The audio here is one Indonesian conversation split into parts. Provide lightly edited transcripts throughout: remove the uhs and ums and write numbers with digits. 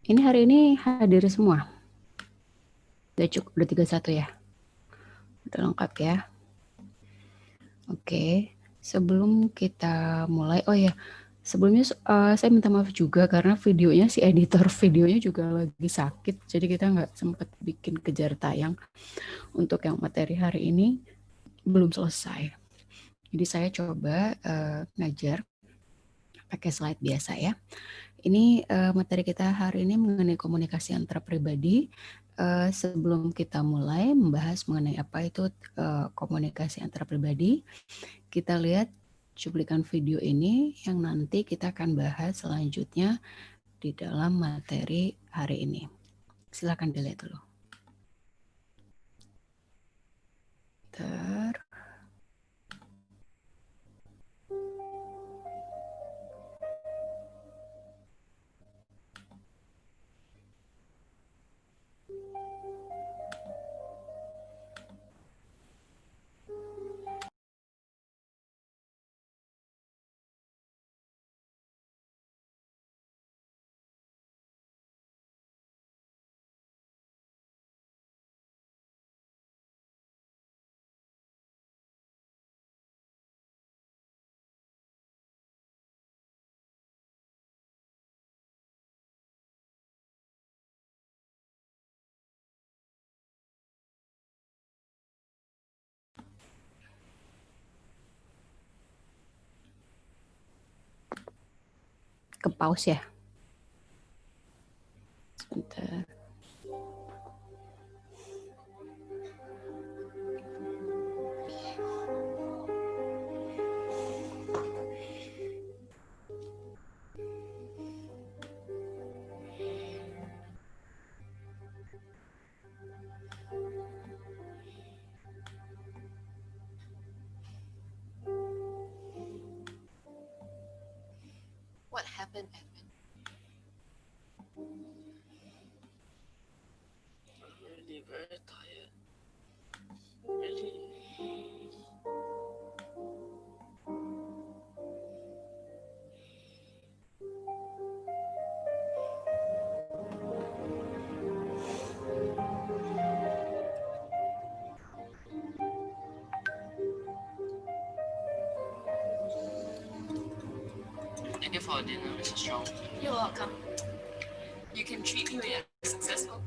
Ini hari ini hadir semua. Udah cukup, udah 31 ya. Udah lengkap ya. Oke, sebelum kita mulai, oh ya, sebelumnya saya minta maaf juga karena videonya si editor videonya juga lagi sakit, jadi kita nggak sempat bikin kejar tayang untuk yang materi hari ini belum selesai. Jadi saya coba ngajar pakai slide biasa ya. Ini materi kita hari ini mengenai komunikasi antar pribadi. Sebelum kita mulai membahas mengenai apa itu komunikasi antar pribadi, kita lihat cuplikan video ini yang nanti kita akan bahas selanjutnya di dalam materi hari ini. Silakan dilihat dulu. Bentar. Ke pause ya. Sebentar. What happened, Edmund? I'm really very tired. Really. Thank you for dinner, Mrs. Strong. You're welcome. You can treat me when you're successful.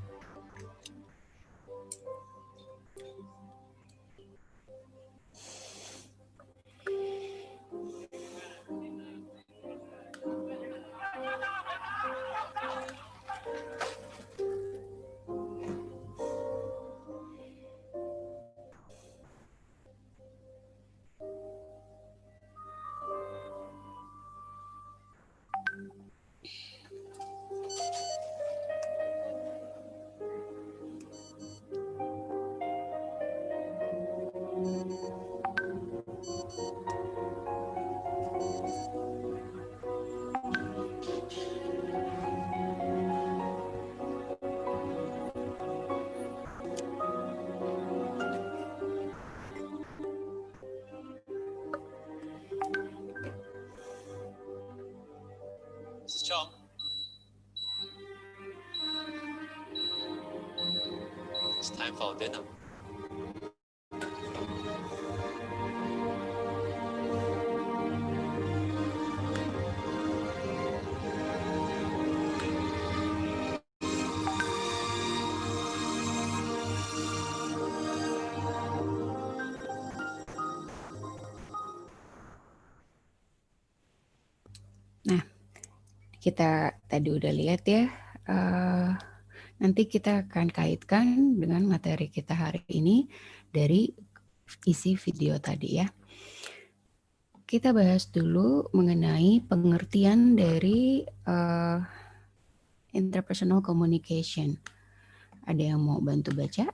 Mrs. Chong. It's time for dinner. Nah, kita tadi udah lihat ya. Nanti kita akan kaitkan dengan materi kita hari ini dari isi video tadi ya. Kita bahas dulu mengenai pengertian dari interpersonal communication. Ada yang mau bantu baca?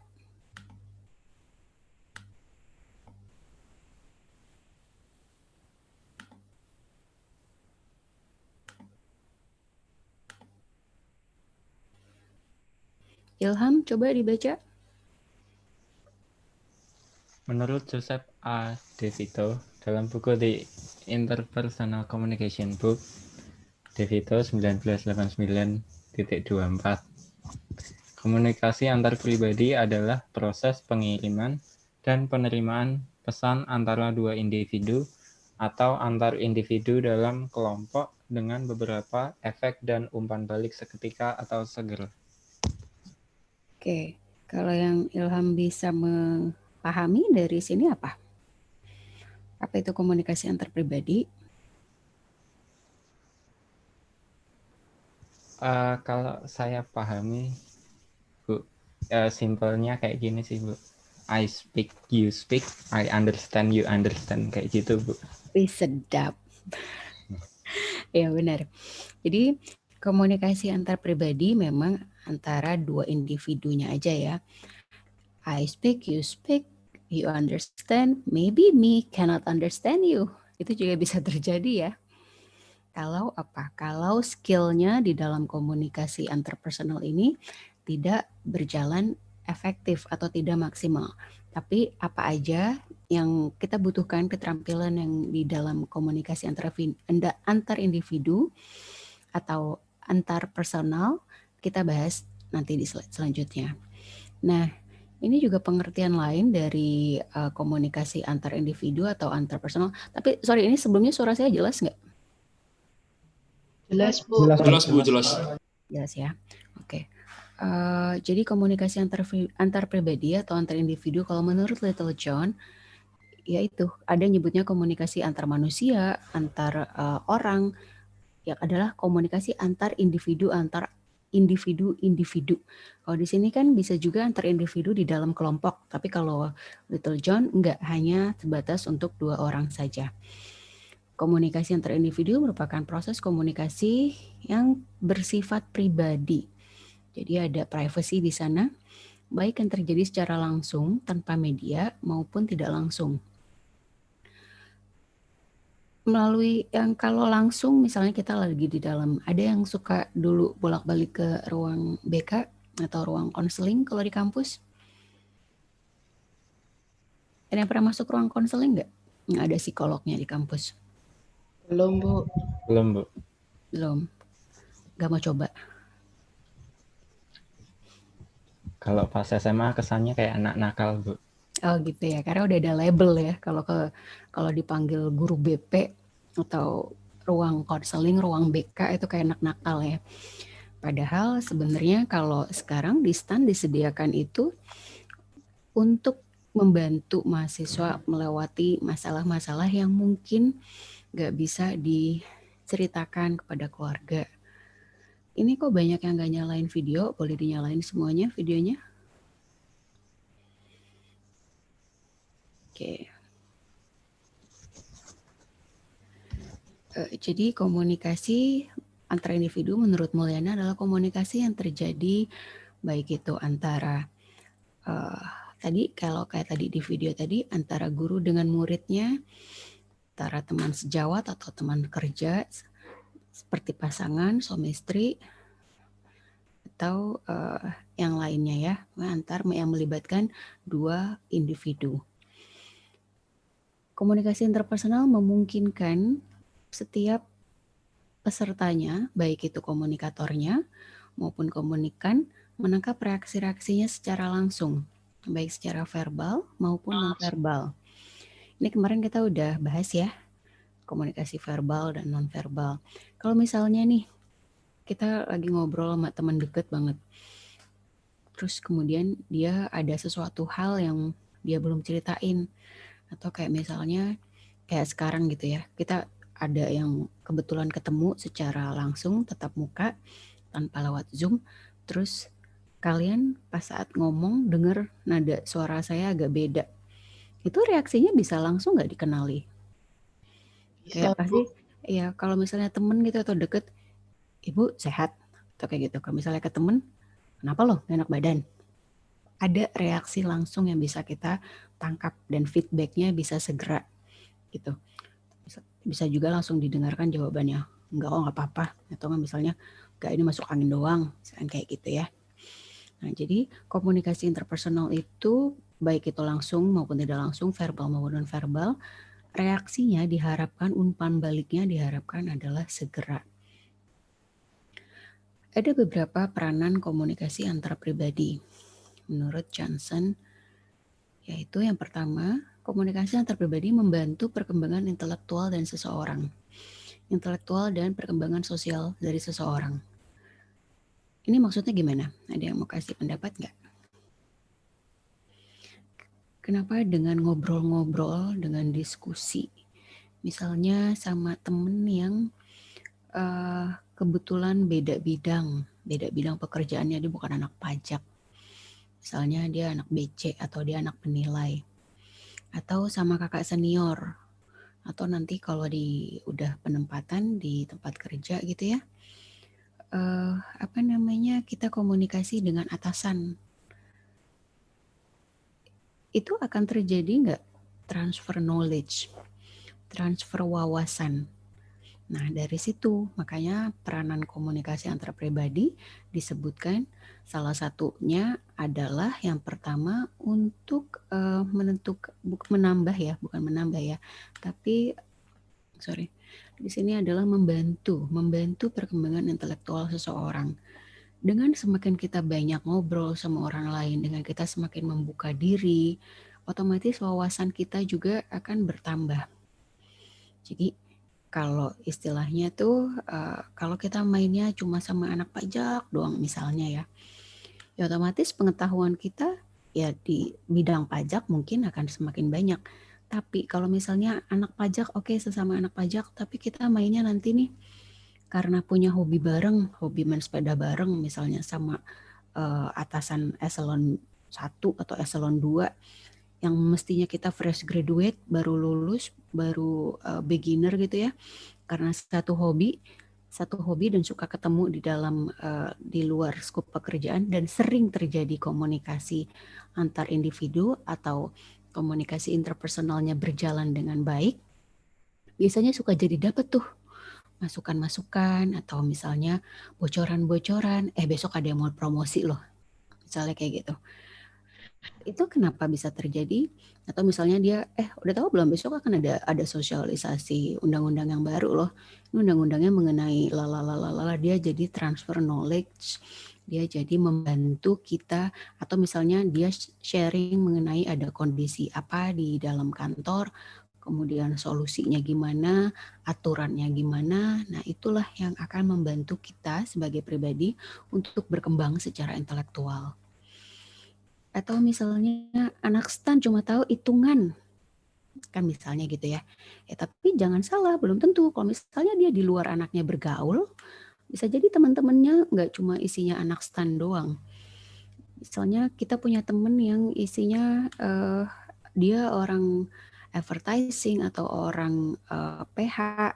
Ilham, coba dibaca. Menurut Joseph A. De Vito, dalam buku The Interpersonal Communication Book, De Vito 1989 1.24. Komunikasi antar pribadi adalah proses pengiriman dan penerimaan pesan antara dua individu atau antar individu dalam kelompok dengan beberapa efek dan umpan balik seketika atau segera. Oke, kalau yang Ilham bisa memahami dari sini apa? Apa itu komunikasi antar pribadi? Kalau saya pahami, Bu, simpelnya kayak gini sih, Bu. I speak, you speak, I understand, you understand, kayak gitu, Bu. Wih, sedap. Ya benar. Jadi komunikasi antar pribadi memang antara dua individunya aja ya. I speak, you understand, maybe me cannot understand you. Itu juga bisa terjadi ya. Kalau apa? Kalau skillnya di dalam komunikasi interpersonal ini tidak berjalan efektif atau tidak maksimal. Tapi apa aja yang kita butuhkan keterampilan yang di dalam komunikasi antar individu atau antar personal, kita bahas nanti di slide selanjutnya. Nah, ini juga pengertian lain dari komunikasi antar individu atau antar personal. Tapi sorry, ini sebelumnya suara saya jelas nggak? Jelas, Bu. Jelas, Bu, jelas. Jelas ya. Oke. Jadi komunikasi antar pribadi atau antar individu, kalau menurut Little John, yaitu ada nyebutnya komunikasi antar manusia, antar orang, yang adalah komunikasi antar individu individu. Kalau di sini kan bisa juga antar individu di dalam kelompok, tapi kalau Little John enggak, hanya sebatas untuk 2 orang saja. Komunikasi antar individu merupakan proses komunikasi yang bersifat pribadi. Jadi ada privacy di sana, baik yang terjadi secara langsung tanpa media maupun tidak langsung. Melalui yang kalau langsung misalnya kita lagi di dalam, ada yang suka dulu bolak-balik ke ruang BK atau ruang konseling kalau di kampus? Ada yang pernah masuk ruang konseling nggak? Yang ada psikolognya di kampus? Belum, Bu. Belum, Bu. Belum. Gak mau coba? Kalau pas SMA kesannya kayak anak nakal, Bu. Oh gitu ya, karena udah ada label ya. Kalau dipanggil guru BP atau ruang konseling, ruang BK itu kayak anak nakal ya. Padahal sebenarnya kalau sekarang di STAN disediakan itu untuk membantu mahasiswa melewati masalah-masalah yang mungkin gak bisa diceritakan kepada keluarga. Ini kok banyak yang gak nyalain video, boleh dinyalain semuanya videonya? Oke. Jadi komunikasi antara individu menurut Mulyana adalah komunikasi yang terjadi baik itu antara tadi kalau kayak tadi di video tadi antara guru dengan muridnya, antara teman sejawat atau teman kerja seperti pasangan, suami istri, atau yang lainnya ya, antar yang melibatkan dua individu. Komunikasi interpersonal memungkinkan setiap pesertanya, baik itu komunikatornya maupun komunikan, menangkap reaksi-reaksinya secara langsung, baik secara verbal maupun non-verbal. Ini kemarin kita udah bahas ya, komunikasi verbal dan non-verbal. Kalau misalnya nih, kita lagi ngobrol sama teman deket banget, terus kemudian dia ada sesuatu hal yang dia belum ceritain, atau kayak misalnya kayak sekarang gitu ya, kita ada yang kebetulan ketemu secara langsung tatap muka tanpa lewat Zoom, terus kalian pas saat ngomong denger nada suara saya agak beda, itu reaksinya bisa langsung nggak dikenali? Bisa, Kayak pasti ya kalau misalnya temen gitu atau deket, ibu sehat atau kayak gitu. Kalau misalnya ke temen, kenapa lo gak enak badan? Ada reaksi langsung yang bisa kita tangkap dan feedbacknya bisa segera gitu. Bisa juga langsung didengarkan jawabannya, enggak kok nggak apa-apa, atau nggak misalnya enggak ini masuk angin doang, misalkan kayak gitu ya. Nah jadi komunikasi interpersonal itu baik itu langsung maupun tidak langsung, verbal maupun non verbal, reaksinya diharapkan, umpan baliknya diharapkan adalah segera. Ada beberapa peranan komunikasi antar pribadi. Menurut Johnson, yaitu yang pertama, komunikasi antar pribadi membantu perkembangan intelektual dan seseorang. Intelektual dan perkembangan sosial dari seseorang. Ini maksudnya gimana? Ada yang mau kasih pendapat nggak? Kenapa dengan ngobrol-ngobrol, dengan diskusi? Misalnya sama temen yang kebetulan beda bidang pekerjaannya, dia bukan anak pajak. Misalnya dia anak BC atau dia anak penilai. Atau sama kakak senior. Atau nanti kalau udah penempatan di tempat kerja gitu ya. Kita komunikasi dengan atasan. Itu akan terjadi nggak transfer knowledge, transfer wawasan. Nah, dari situ makanya peranan komunikasi antar pribadi disebutkan salah satunya adalah yang pertama untuk bukan menambah ya, tapi di sini adalah membantu perkembangan intelektual seseorang. Dengan semakin kita banyak ngobrol sama orang lain, dengan kita semakin membuka diri, otomatis wawasan kita juga akan bertambah. Jadi kalau istilahnya tuh kalau kita mainnya cuma sama anak pajak doang misalnya ya otomatis pengetahuan kita ya di bidang pajak mungkin akan semakin banyak. Tapi kalau misalnya anak pajak, oke, sesama anak pajak, tapi kita mainnya nanti nih karena punya hobi bareng, hobi main sepeda bareng misalnya sama atasan eselon 1 atau eselon 2 yang mestinya kita fresh graduate, baru lulus, baru beginner gitu ya. Karena satu hobi dan suka ketemu di luar skop pekerjaan dan sering terjadi komunikasi antar individu atau komunikasi interpersonalnya berjalan dengan baik, biasanya suka jadi dapet tuh masukan-masukan atau misalnya bocoran-bocoran, besok ada yang mau promosi loh, misalnya kayak gitu. Itu kenapa bisa terjadi? Atau misalnya dia, udah tahu belum besok akan ada sosialisasi undang-undang yang baru loh. Ini undang-undangnya mengenai lalalala, dia jadi transfer knowledge, dia jadi membantu kita, atau misalnya dia sharing mengenai ada kondisi apa di dalam kantor, kemudian solusinya gimana, aturannya gimana. Nah, itulah yang akan membantu kita sebagai pribadi untuk berkembang secara intelektual. Atau misalnya anak STAN cuma tahu hitungan, kan misalnya gitu ya. Tapi jangan salah, belum tentu. Kalau misalnya dia di luar anaknya bergaul, bisa jadi teman-temannya nggak cuma isinya anak STAN doang. Misalnya kita punya teman yang isinya dia orang advertising atau orang PH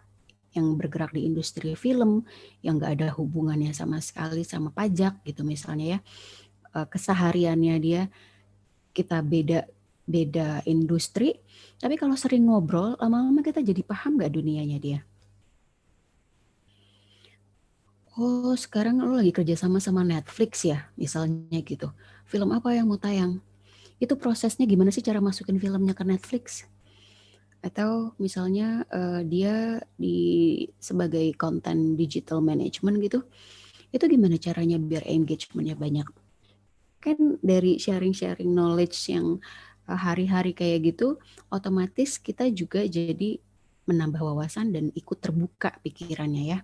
yang bergerak di industri film yang nggak ada hubungannya sama sekali sama pajak gitu misalnya ya. Kesehariannya dia kita beda industri, tapi kalau sering ngobrol, lama-lama kita jadi paham nggak dunianya dia. Oh, sekarang lo lagi kerja sama Netflix ya, misalnya gitu. Film apa yang mau tayang? Itu prosesnya gimana sih cara masukin filmnya ke Netflix? Atau misalnya dia sebagai content digital management gitu, itu gimana caranya biar engagementnya banyak? Kan dari sharing-sharing knowledge yang hari-hari kayak gitu, otomatis kita juga jadi menambah wawasan dan ikut terbuka pikirannya ya.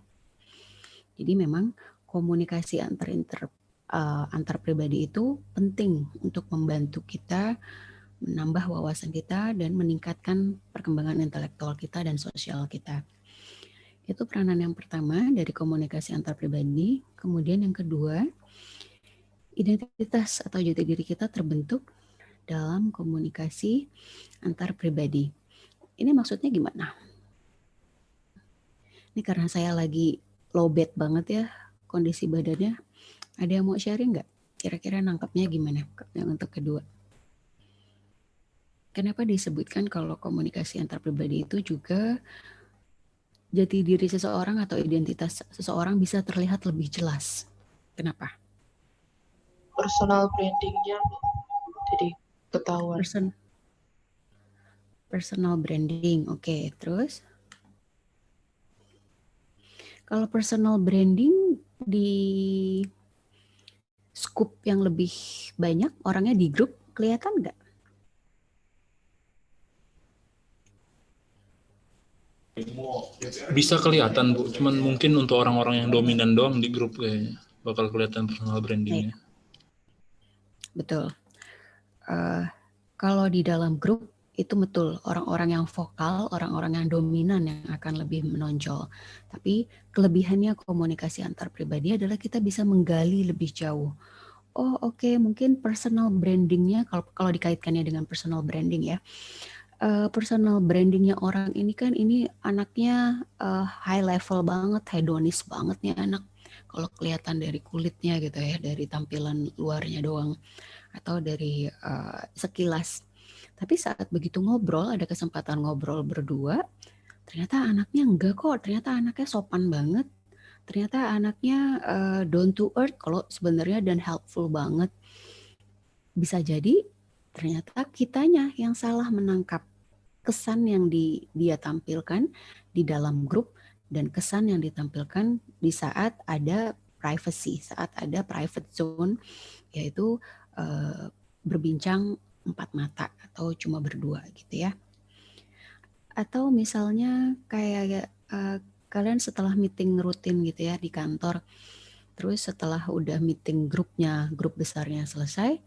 Jadi memang komunikasi antar pribadi itu penting untuk membantu kita menambah wawasan kita dan meningkatkan perkembangan intelektual kita dan sosial kita. Itu peranan yang pertama dari komunikasi antar pribadi. Kemudian yang kedua, identitas atau jati diri kita terbentuk dalam komunikasi antar pribadi. Ini maksudnya gimana? Ini karena saya lagi lowbat banget ya kondisi badannya. Ada yang mau sharing nggak? Kira-kira nangkapnya gimana yang untuk kedua? Kenapa disebutkan kalau komunikasi antar pribadi itu juga jati diri seseorang atau identitas seseorang bisa terlihat lebih jelas? Kenapa? Personal brandingnya jadi ketahuan. Personal branding, oke. Terus? Kalau personal branding di scoop yang lebih banyak orangnya di grup, kelihatan nggak? Bisa kelihatan Bu, cuman mungkin untuk orang-orang yang dominan doang di grup kayaknya bakal kelihatan personal brandingnya. Betul. Kalau di dalam grup itu betul orang-orang yang vokal, orang-orang yang dominan yang akan lebih menonjol. Tapi kelebihannya komunikasi antar pribadi adalah kita bisa menggali lebih jauh. Oh oke, mungkin personal brandingnya kalau dikaitkannya dengan personal branding ya. Personal brandingnya orang ini kan ini anaknya high level banget, hedonis banget nih anak. Kalau kelihatan dari kulitnya gitu ya, dari tampilan luarnya doang atau dari sekilas. Tapi saat begitu ngobrol, ada kesempatan ngobrol berdua, ternyata anaknya enggak kok, ternyata anaknya sopan banget, ternyata anaknya down to earth kalau sebenarnya dan helpful banget. Bisa jadi ternyata kitanya yang salah menangkap kesan yang dia tampilkan di dalam grup dan kesan yang ditampilkan di saat ada privacy, saat ada private zone, yaitu berbincang 4 mata atau cuma berdua gitu ya. Atau misalnya kayak kalian setelah meeting rutin gitu ya di kantor, terus setelah udah meeting grupnya, grup besarnya selesai,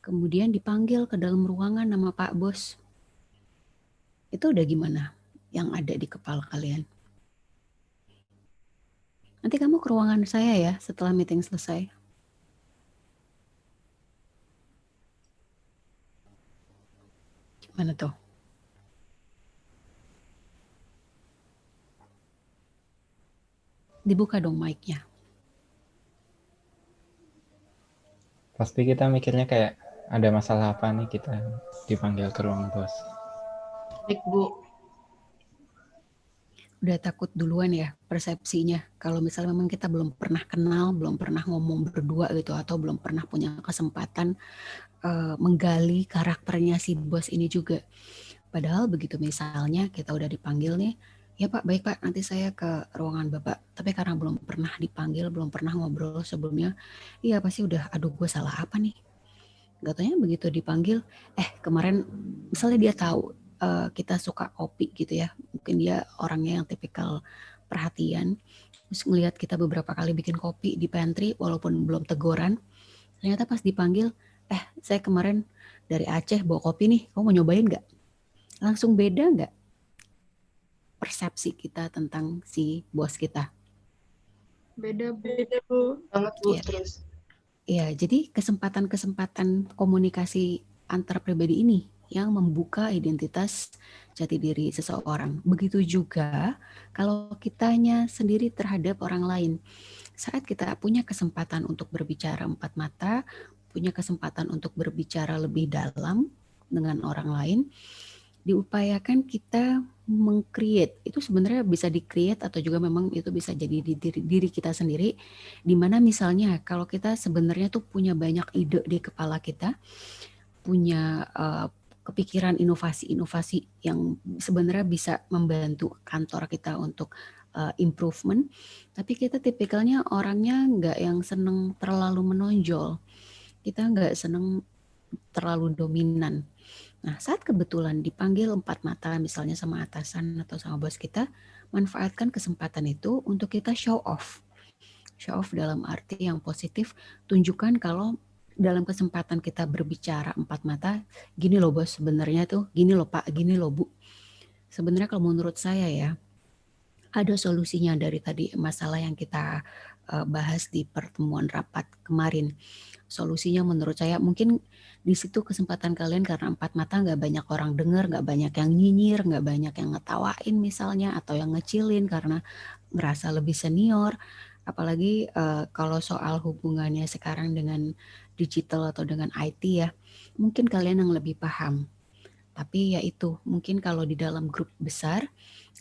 kemudian dipanggil ke dalam ruangan nama Pak Bos. Itu udah gimana yang ada di kepala kalian? Nanti kamu ke ruangan saya ya setelah meeting selesai. Gimana tuh? Dibuka dong mic-nya. Pasti kita mikirnya kayak ada masalah apa nih kita dipanggil ke ruang bos. Baik, Bu. Udah takut duluan ya persepsinya. Kalau misalnya memang kita belum pernah kenal, belum pernah ngomong berdua gitu, atau belum pernah punya kesempatan menggali karakternya si bos ini juga. Padahal begitu misalnya kita udah dipanggil nih, ya Pak, baik Pak, nanti saya ke ruangan Bapak. Tapi karena belum pernah dipanggil, belum pernah ngobrol sebelumnya, iya pasti udah, aduh gue salah apa nih? Gak taunya begitu dipanggil, kemarin misalnya dia tahu kita suka kopi gitu ya, mungkin dia orangnya yang tipikal perhatian, terus ngelihat kita beberapa kali bikin kopi di pantry walaupun belum teguran, ternyata pas dipanggil, saya kemarin dari Aceh bawa kopi nih, kamu mau nyobain nggak? Langsung beda nggak persepsi kita tentang si bos kita? Beda, Bu. Banget, Bu. Iya. Terus. Ya, jadi kesempatan-kesempatan komunikasi antar pribadi ini yang membuka identitas jati diri seseorang. Begitu juga kalau kitanya sendiri terhadap orang lain. Saat kita punya kesempatan untuk berbicara 4 mata, punya kesempatan untuk berbicara lebih dalam dengan orang lain, diupayakan kita meng-create. Itu sebenarnya bisa di-create atau juga memang itu bisa jadi di diri kita sendiri, di mana misalnya kalau kita sebenarnya tuh punya banyak ide di kepala kita, punya kepikiran inovasi-inovasi yang sebenarnya bisa membantu kantor kita untuk improvement, tapi kita tipikalnya orangnya nggak yang seneng terlalu menonjol, kita nggak seneng terlalu dominan. Nah, saat kebetulan dipanggil 4 mata misalnya sama atasan atau sama bos kita, manfaatkan kesempatan itu untuk kita show off. Show off dalam arti yang positif, tunjukkan kalau dalam kesempatan kita berbicara 4 mata, gini loh bos sebenarnya tuh, gini loh Pak, gini loh Bu. Sebenarnya kalau menurut saya ya, ada solusinya dari tadi masalah yang kita bahas di pertemuan rapat kemarin. Solusinya menurut saya mungkin di situ kesempatan kalian karena 4 mata nggak banyak orang dengar, nggak banyak yang nyinyir, nggak banyak yang ngetawain misalnya atau yang ngecilin karena ngerasa lebih senior. Apalagi kalau soal hubungannya sekarang dengan digital atau dengan IT ya, mungkin kalian yang lebih paham. Tapi ya itu, mungkin kalau di dalam grup besar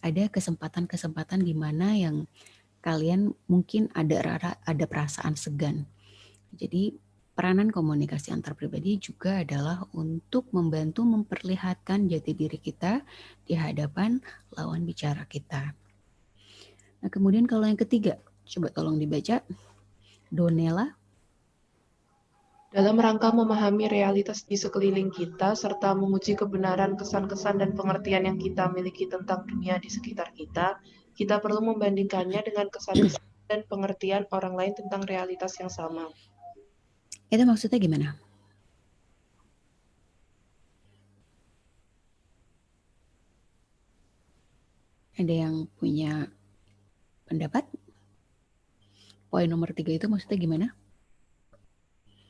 ada kesempatan-kesempatan di mana yang kalian mungkin ada perasaan segan. Jadi peranan komunikasi antar pribadi juga adalah untuk membantu memperlihatkan jati diri kita di hadapan lawan bicara kita. Nah, kemudian kalau yang ketiga, coba tolong dibaca. Donella? Dalam rangka memahami realitas di sekeliling kita, serta menguji kebenaran kesan-kesan dan pengertian yang kita miliki tentang dunia di sekitar kita, kita perlu membandingkannya dengan kesan-kesan dan pengertian orang lain tentang realitas yang sama. Itu maksudnya gimana? Ada yang punya pendapat? Poin nomor 3 itu maksudnya gimana?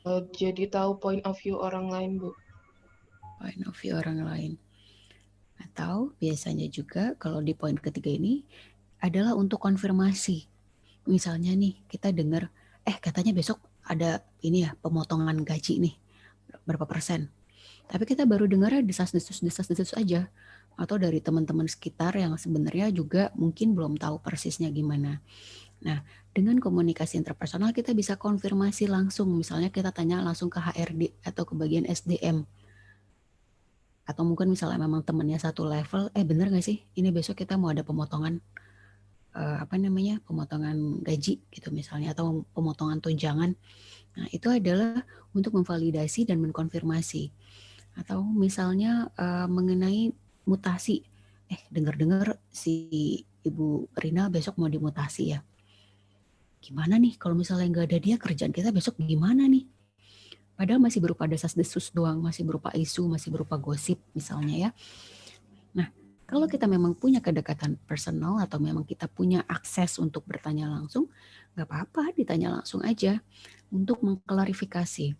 Jadi tahu point of view orang lain, Bu. Point of view orang lain. Atau biasanya juga kalau di poin ketiga ini adalah untuk konfirmasi. Misalnya nih kita dengar, katanya besok ada ini ya pemotongan gaji nih, berapa persen. Tapi kita baru dengar desas-desus aja. Atau dari teman-teman sekitar yang sebenarnya juga mungkin belum tahu persisnya gimana. Nah, dengan komunikasi interpersonal kita bisa konfirmasi langsung. Misalnya kita tanya langsung ke HRD atau ke bagian SDM. Atau mungkin misalnya memang temannya satu level, bener gak sih ini besok kita mau ada pemotongan pemotongan gaji gitu misalnya, atau pemotongan tunjangan. Nah, itu adalah untuk memvalidasi dan mengkonfirmasi. Atau misalnya mengenai mutasi, dengar-dengar si Ibu Rina besok mau dimutasi ya. Gimana nih kalau misalnya nggak ada dia, kerjaan kita besok gimana nih? Padahal masih berupa desas-desus doang, masih berupa isu, masih berupa gosip misalnya ya. Nah, kalau kita memang punya kedekatan personal atau memang kita punya akses untuk bertanya langsung, nggak apa-apa, ditanya langsung aja untuk mengklarifikasi.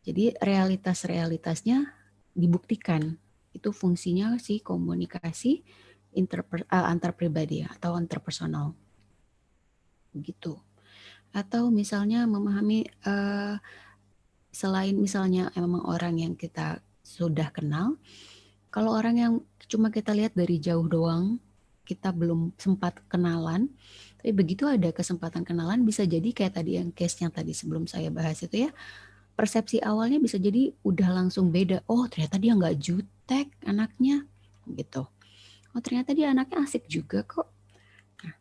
Jadi realitas-realitasnya dibuktikan. Itu fungsinya si komunikasi antar pribadi atau interpersonal. Begitu. Atau misalnya memahami selain misalnya memang orang yang kita sudah kenal, kalau orang yang cuma kita lihat dari jauh doang, kita belum sempat kenalan, tapi begitu ada kesempatan kenalan, bisa jadi kayak tadi yang case yang tadi sebelum saya bahas itu ya, persepsi awalnya bisa jadi udah langsung beda. Oh ternyata dia nggak jutek anaknya, gitu. Oh ternyata dia anaknya asik juga kok. Nah,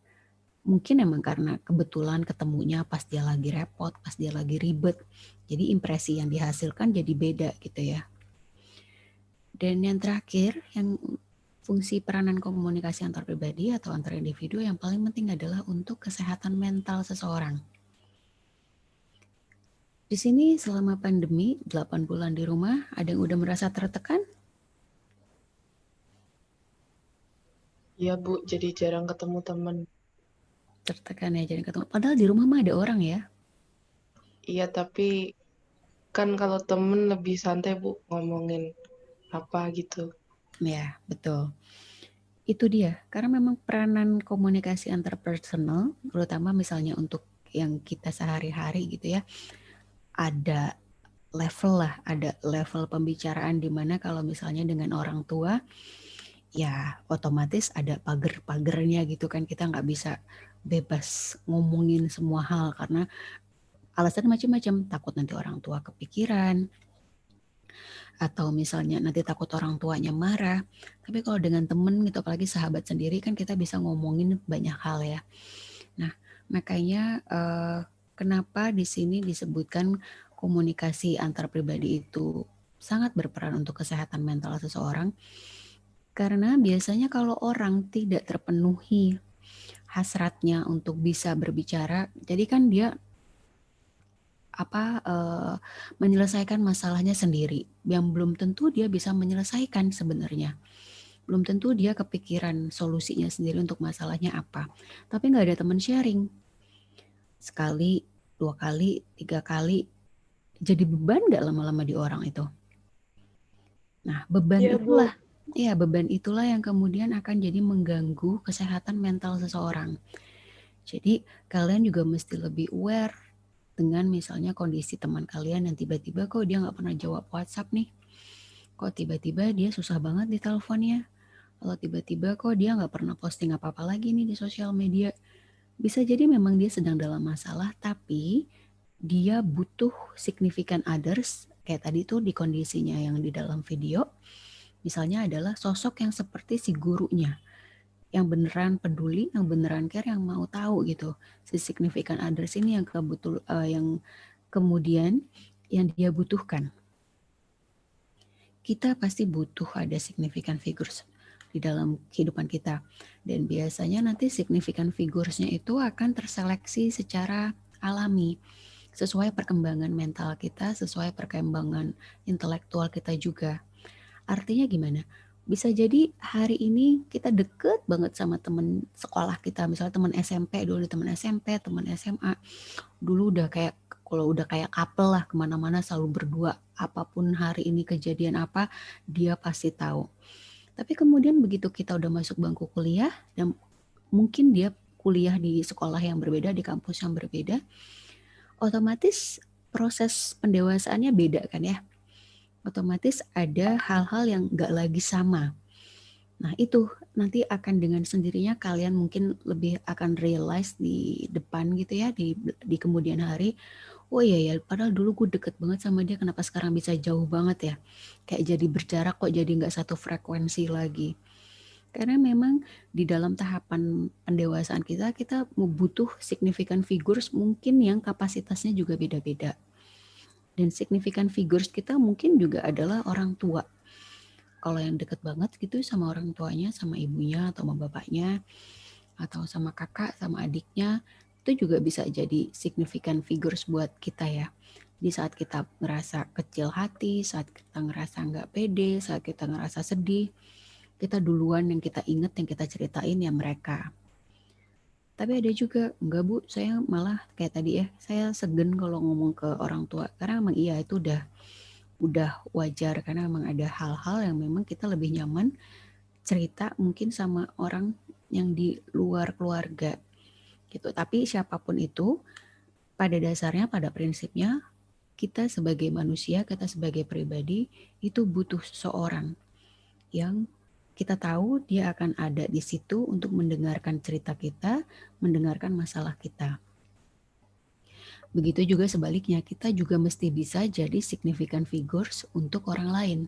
mungkin emang karena kebetulan ketemunya pas dia lagi repot, pas dia lagi ribet. Jadi impresi yang dihasilkan jadi beda gitu ya. Dan yang terakhir, yang fungsi peranan komunikasi antar pribadi atau antar individu yang paling penting adalah untuk kesehatan mental seseorang. Di sini selama pandemi 8 bulan di rumah, ada yang udah merasa tertekan? Iya, Bu, jadi jarang ketemu teman. Tertekan ya, jadi ketemu. Padahal di rumah mah ada orang ya. Iya, tapi kan kalau temen lebih santai, Bu, ngomongin apa gitu. Ya, betul. Itu dia, karena memang peranan komunikasi antar personal, terutama misalnya untuk yang kita sehari-hari gitu ya, ada level pembicaraan di mana kalau misalnya dengan orang tua, ya otomatis ada pagar-pagarnya gitu kan, kita nggak bisa bebas ngomongin semua hal karena alasan macam-macam, takut nanti orang tua kepikiran, atau misalnya nanti takut orang tuanya marah. Tapi kalau dengan temen gitu, apalagi sahabat sendiri kan kita bisa ngomongin banyak hal ya. Nah, makanya kenapa di sini disebutkan komunikasi antar pribadi itu sangat berperan untuk kesehatan mental seseorang. Karena biasanya kalau orang tidak terpenuhi hasratnya untuk bisa berbicara, jadi kan dia menyelesaikan masalahnya sendiri, yang belum tentu dia bisa menyelesaikan sebenarnya. Belum tentu dia kepikiran solusinya sendiri untuk masalahnya apa. Tapi nggak ada teman sharing. Sekali, 2 kali, 3 kali, jadi beban nggak lama-lama di orang itu. Nah, beban itulah yang kemudian akan jadi mengganggu kesehatan mental seseorang. Jadi kalian juga mesti lebih aware dengan misalnya kondisi teman kalian yang tiba-tiba kok dia nggak pernah jawab WhatsApp nih. Kok tiba-tiba dia susah banget di teleponnya. Kalau tiba-tiba kok dia nggak pernah posting apa-apa lagi nih di sosial media. Bisa jadi memang dia sedang dalam masalah, tapi dia butuh significant others, kayak tadi tuh di kondisinya yang di dalam video, misalnya adalah sosok yang seperti si gurunya, yang beneran peduli, yang beneran care, yang mau tahu gitu. Si significant others ini yang yang kemudian yang dia butuhkan. Kita pasti butuh ada significant figures di dalam kehidupan kita. Dan biasanya nanti significant figures-nya itu akan terseleksi secara alami, sesuai perkembangan mental kita, sesuai perkembangan intelektual kita juga. Artinya gimana? Bisa jadi hari ini kita deket banget sama teman sekolah kita, misalnya teman SMP, dulu teman SMP, teman SMA, dulu udah kayak, kalau udah kayak couple lah, kemana-mana selalu berdua, apapun hari ini kejadian apa, dia pasti tahu. Tapi kemudian begitu kita udah masuk bangku kuliah, dan mungkin dia kuliah di sekolah yang berbeda, di kampus yang berbeda, otomatis proses pendewasaannya beda kan ya. Otomatis ada hal-hal yang gak lagi sama. Nah itu nanti akan dengan sendirinya kalian mungkin lebih akan realize di depan gitu ya, di kemudian hari. Oh iya ya, padahal dulu gue deket banget sama dia, kenapa sekarang bisa jauh banget ya? Kayak jadi berjarak kok, jadi gak satu frekuensi lagi. Karena memang di dalam tahapan pendewasaan kita butuh significant figures mungkin yang kapasitasnya juga beda-beda. Dan significant figures kita mungkin juga adalah orang tua. Kalau yang deket banget gitu sama orang tuanya, sama ibunya atau sama bapaknya, atau sama kakak, sama adiknya, itu juga bisa jadi significant figures buat kita ya. Di saat kita ngerasa kecil hati, saat kita ngerasa nggak pede, saat kita ngerasa sedih, kita duluan yang kita ingat, yang kita ceritain ya mereka. Tapi ada juga, enggak Bu, saya malah kayak tadi ya, saya segan kalau ngomong ke orang tua. Karena emang iya itu udah wajar, karena emang ada hal-hal yang memang kita lebih nyaman cerita mungkin sama orang yang di luar keluarga gitu. Tapi siapapun itu, pada dasarnya, pada prinsipnya, kita sebagai manusia, kita sebagai pribadi, itu butuh seseorang yang kita tahu dia akan ada di situ untuk mendengarkan cerita kita, mendengarkan masalah kita. Begitu juga sebaliknya, kita juga mesti bisa jadi significant figures untuk orang lain.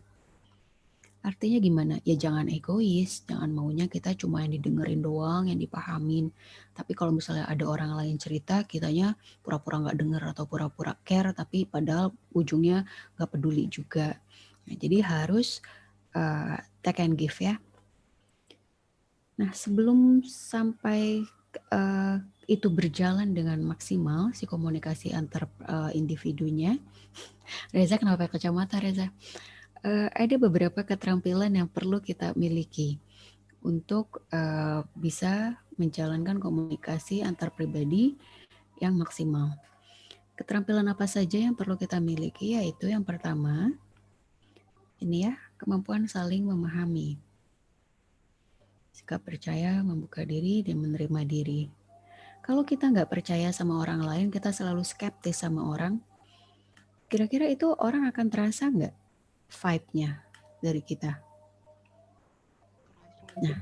Artinya gimana? Ya jangan egois, jangan maunya kita cuma yang didengerin doang, yang dipahamin. Tapi kalau misalnya ada orang lain cerita, kitanya pura-pura nggak denger atau pura-pura care, tapi padahal ujungnya nggak peduli juga. Nah, jadi harus take and give ya. Nah, sebelum sampai itu berjalan dengan maksimal, si komunikasi antar individunya, Reza kenapa pakai kacamata Reza? Ada beberapa keterampilan yang perlu kita miliki untuk bisa menjalankan komunikasi antar pribadi yang maksimal. Keterampilan apa saja yang perlu kita miliki? Yaitu yang pertama, ini ya, kemampuan saling memahami. Sikap percaya, membuka diri, dan menerima diri. Kalau kita nggak percaya sama orang lain, kita selalu skeptis sama orang, kira-kira itu orang akan terasa nggak vibe-nya dari kita? Nah,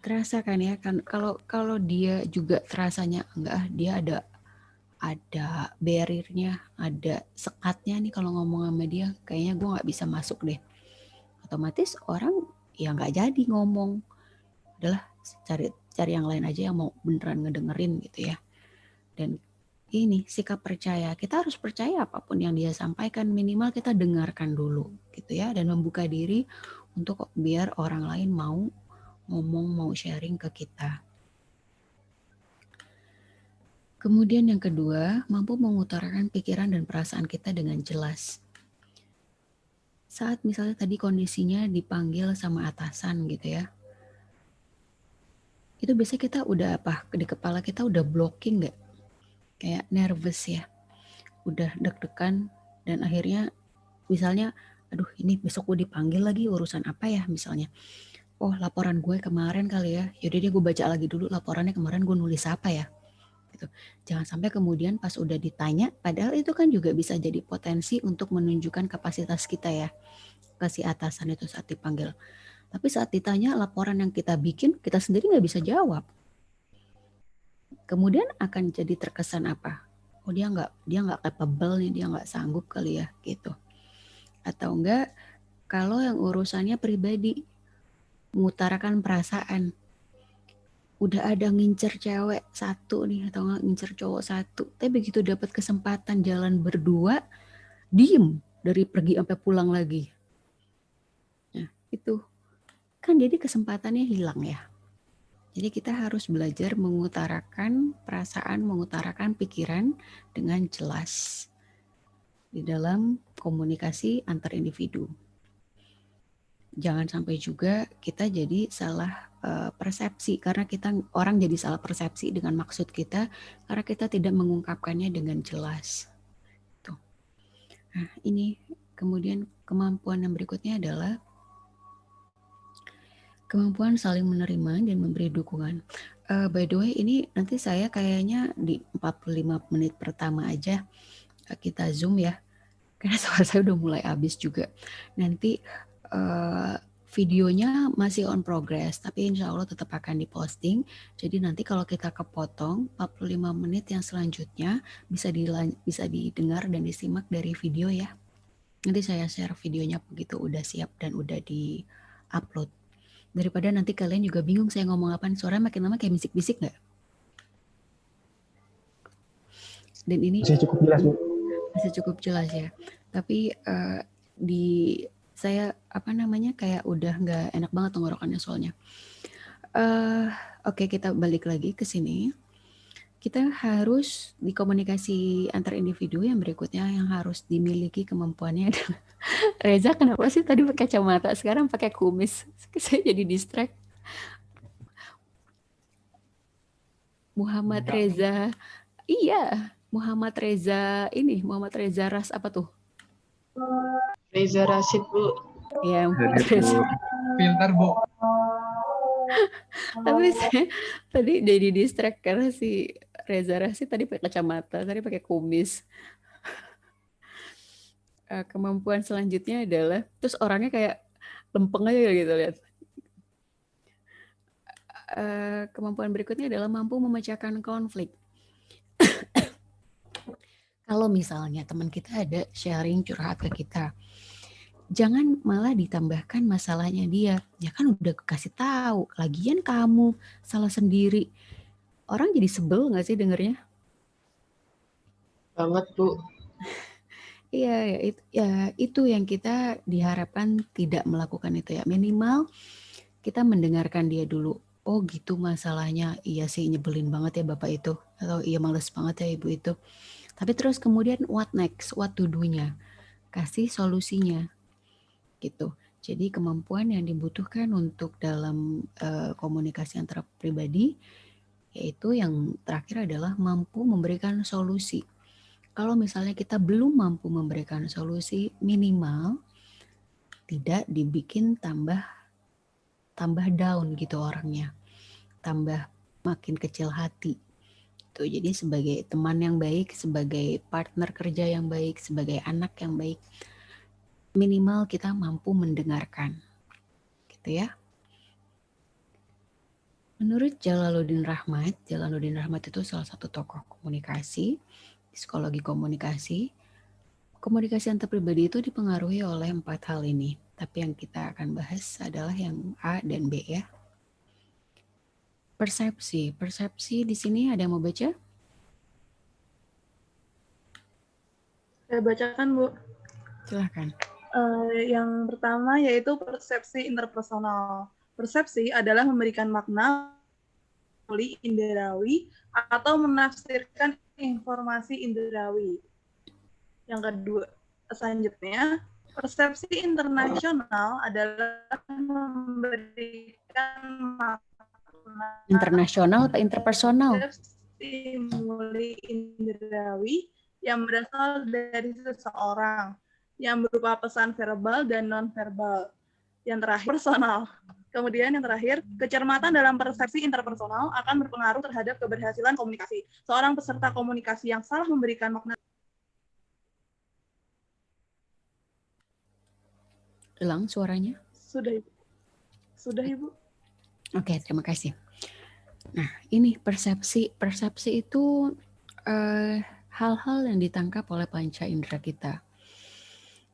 terasa kan ya, kan kalau dia juga terasanya enggak, dia ada barrier-nya, ada sekatnya nih kalau ngomong sama dia, kayaknya gue nggak bisa masuk deh. Otomatis orang ya nggak jadi ngomong, adalah cari yang lain aja yang mau beneran ngedengerin gitu ya. Dan ini sikap percaya, kita harus percaya apapun yang dia sampaikan, minimal kita dengarkan dulu gitu ya, dan membuka diri untuk biar orang lain mau ngomong, mau sharing ke kita. Kemudian yang kedua, mampu mengutarakan pikiran dan perasaan kita dengan jelas. Saat misalnya tadi kondisinya dipanggil sama atasan gitu ya, itu biasanya kita udah apa, di kepala kita udah blocking gak? Kayak nervous ya, udah deg-degan, dan akhirnya misalnya, aduh ini besok gue dipanggil lagi urusan apa ya misalnya. Oh laporan gue kemarin kali ya, yaudah deh gue baca lagi dulu laporannya kemarin gue nulis apa ya. Gitu. Jangan sampai kemudian pas udah ditanya, padahal itu kan juga bisa jadi potensi untuk menunjukkan kapasitas kita ya ke si atasan itu saat dipanggil. Tapi saat ditanya laporan yang kita bikin, kita sendiri nggak bisa jawab. Kemudian akan jadi terkesan apa? Oh dia nggak capable nih, dia nggak sanggup kali ya gitu. Atau enggak kalau yang urusannya pribadi, mengutarakan perasaan. Udah ada ngincer cewek satu nih atau nggak ngincer cowok satu, tapi begitu dapat kesempatan jalan berdua, diem dari pergi sampai pulang lagi. Nah, itu kan jadi kesempatannya hilang ya. Jadi kita harus belajar mengutarakan perasaan, mengutarakan pikiran dengan jelas di dalam komunikasi antar individu. Jangan sampai juga kita jadi salah persepsi, karena kita orang jadi salah persepsi dengan maksud kita karena kita tidak mengungkapkannya dengan jelas. Tuh. Nah, ini kemudian kemampuan yang berikutnya adalah kemampuan saling menerima dan memberi dukungan. By the way, ini nanti saya kayaknya di 45 menit pertama aja kita Zoom ya, karena suara saya udah mulai habis juga. Nanti videonya masih on progress, tapi insya Allah tetap akan diposting. Jadi nanti kalau kita kepotong 45 menit yang selanjutnya bisa didengar dan disimak dari video ya. Nanti saya share videonya begitu udah siap dan udah di-upload. Daripada nanti kalian juga bingung saya ngomong apa, suara makin lama kayak bisik-bisik nggak? Dan ini Masih cukup jelas, Bu. masih cukup jelas ya. Tapi saya kayak udah nggak enak banget tenggorokannya soalnya. Oke, kita balik lagi ke sini. Kita harus di komunikasi antar individu yang berikutnya yang harus dimiliki kemampuannya adalah Reza, kenapa sih tadi pakai kacamata, sekarang pakai kumis? Saya jadi distract. Muhammad Reza. Iya, Muhammad Reza Ras apa tuh? Reza Rashid, Bu. Ya, Muhammad Reza. Pintar, Bu. Tapi saya tadi jadi distract karena si Reza Rashid tadi pakai kacamata, tadi pakai kumis. Kemampuan selanjutnya adalah, terus orangnya kayak lempeng aja gitu lihat. Kemampuan berikutnya adalah mampu memecahkan konflik. Kalau misalnya teman kita ada sharing curhat ke kita, jangan malah ditambahkan masalahnya dia. Ya kan udah kasih tahu, lagian kamu salah sendiri. Orang jadi sebel nggak sih dengernya? Banget, Bu. Iya, itu yang kita diharapkan tidak melakukan itu ya. Minimal kita mendengarkan dia dulu. Oh gitu masalahnya, iya sih nyebelin banget ya Bapak itu. Atau iya males banget ya Ibu itu. Tapi terus kemudian what next, what to do-nya. Kasih solusinya. Gitu. Jadi kemampuan yang dibutuhkan untuk dalam komunikasi antara pribadi, yaitu yang terakhir adalah mampu memberikan solusi. Kalau misalnya kita belum mampu memberikan solusi, minimal tidak dibikin tambah down gitu orangnya, tambah makin kecil hati. Tuh, jadi sebagai teman yang baik, sebagai partner kerja yang baik, sebagai anak yang baik, minimal kita mampu mendengarkan, gitu ya. Menurut Jalaluddin Rahmat itu salah satu tokoh komunikasi, psikologi komunikasi. Komunikasi antar pribadi itu dipengaruhi oleh 4 hal ini. Tapi yang kita akan bahas adalah yang A dan B ya. Persepsi. Persepsi di sini ada yang mau baca? Saya bacakan, Bu. Silahkan. Yang pertama yaitu persepsi interpersonal. Persepsi adalah memberikan makna inderawi atau menafsirkan informasi inderawi. Yang kedua, selanjutnya, persepsi internasional adalah memberikan makna Internasional atau interpersonal? stimuli inderawi yang berasal dari seseorang yang berupa pesan verbal dan non-verbal. Yang terakhir, personal. Kemudian yang terakhir, kecermatan dalam persepsi interpersonal akan berpengaruh terhadap keberhasilan komunikasi. Seorang peserta komunikasi yang salah memberikan makna. Hilang suaranya? Sudah, Ibu. Sudah, Ibu. Oke, terima kasih. Nah, ini persepsi. Persepsi itu hal-hal yang ditangkap oleh panca indera kita.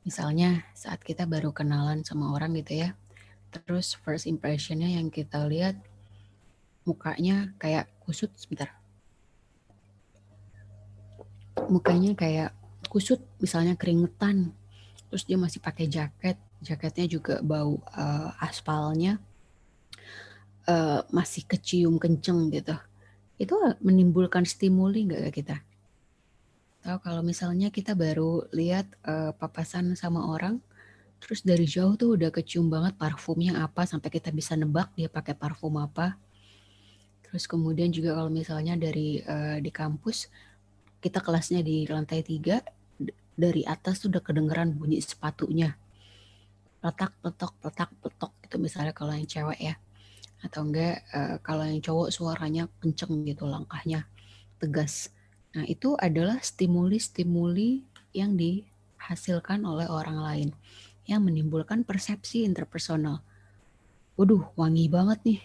Misalnya saat kita baru kenalan sama orang gitu ya, Terus first impressionnya yang kita lihat mukanya kayak kusut, sebentar. Mukanya kayak kusut, misalnya keringetan. Terus dia masih pakai jaket, jaketnya juga bau aspalnya masih kecium kenceng gitu. Itu menimbulkan stimuli nggak ke kita? Atau kalau misalnya kita baru lihat papasan sama orang, terus dari jauh tuh udah kecium banget parfumnya apa, sampai kita bisa nebak dia pakai parfum apa. Terus kemudian juga kalau misalnya dari di kampus, kita kelasnya di lantai 3, dari atas tuh udah kedengeran bunyi sepatunya. Petak, petok, petak, petok gitu misalnya kalau yang cewek ya. Atau enggak kalau yang cowok suaranya kenceng gitu, langkahnya tegas. Nah, itu adalah stimuli-stimuli yang dihasilkan oleh orang lain yang menimbulkan persepsi interpersonal. Waduh, wangi banget nih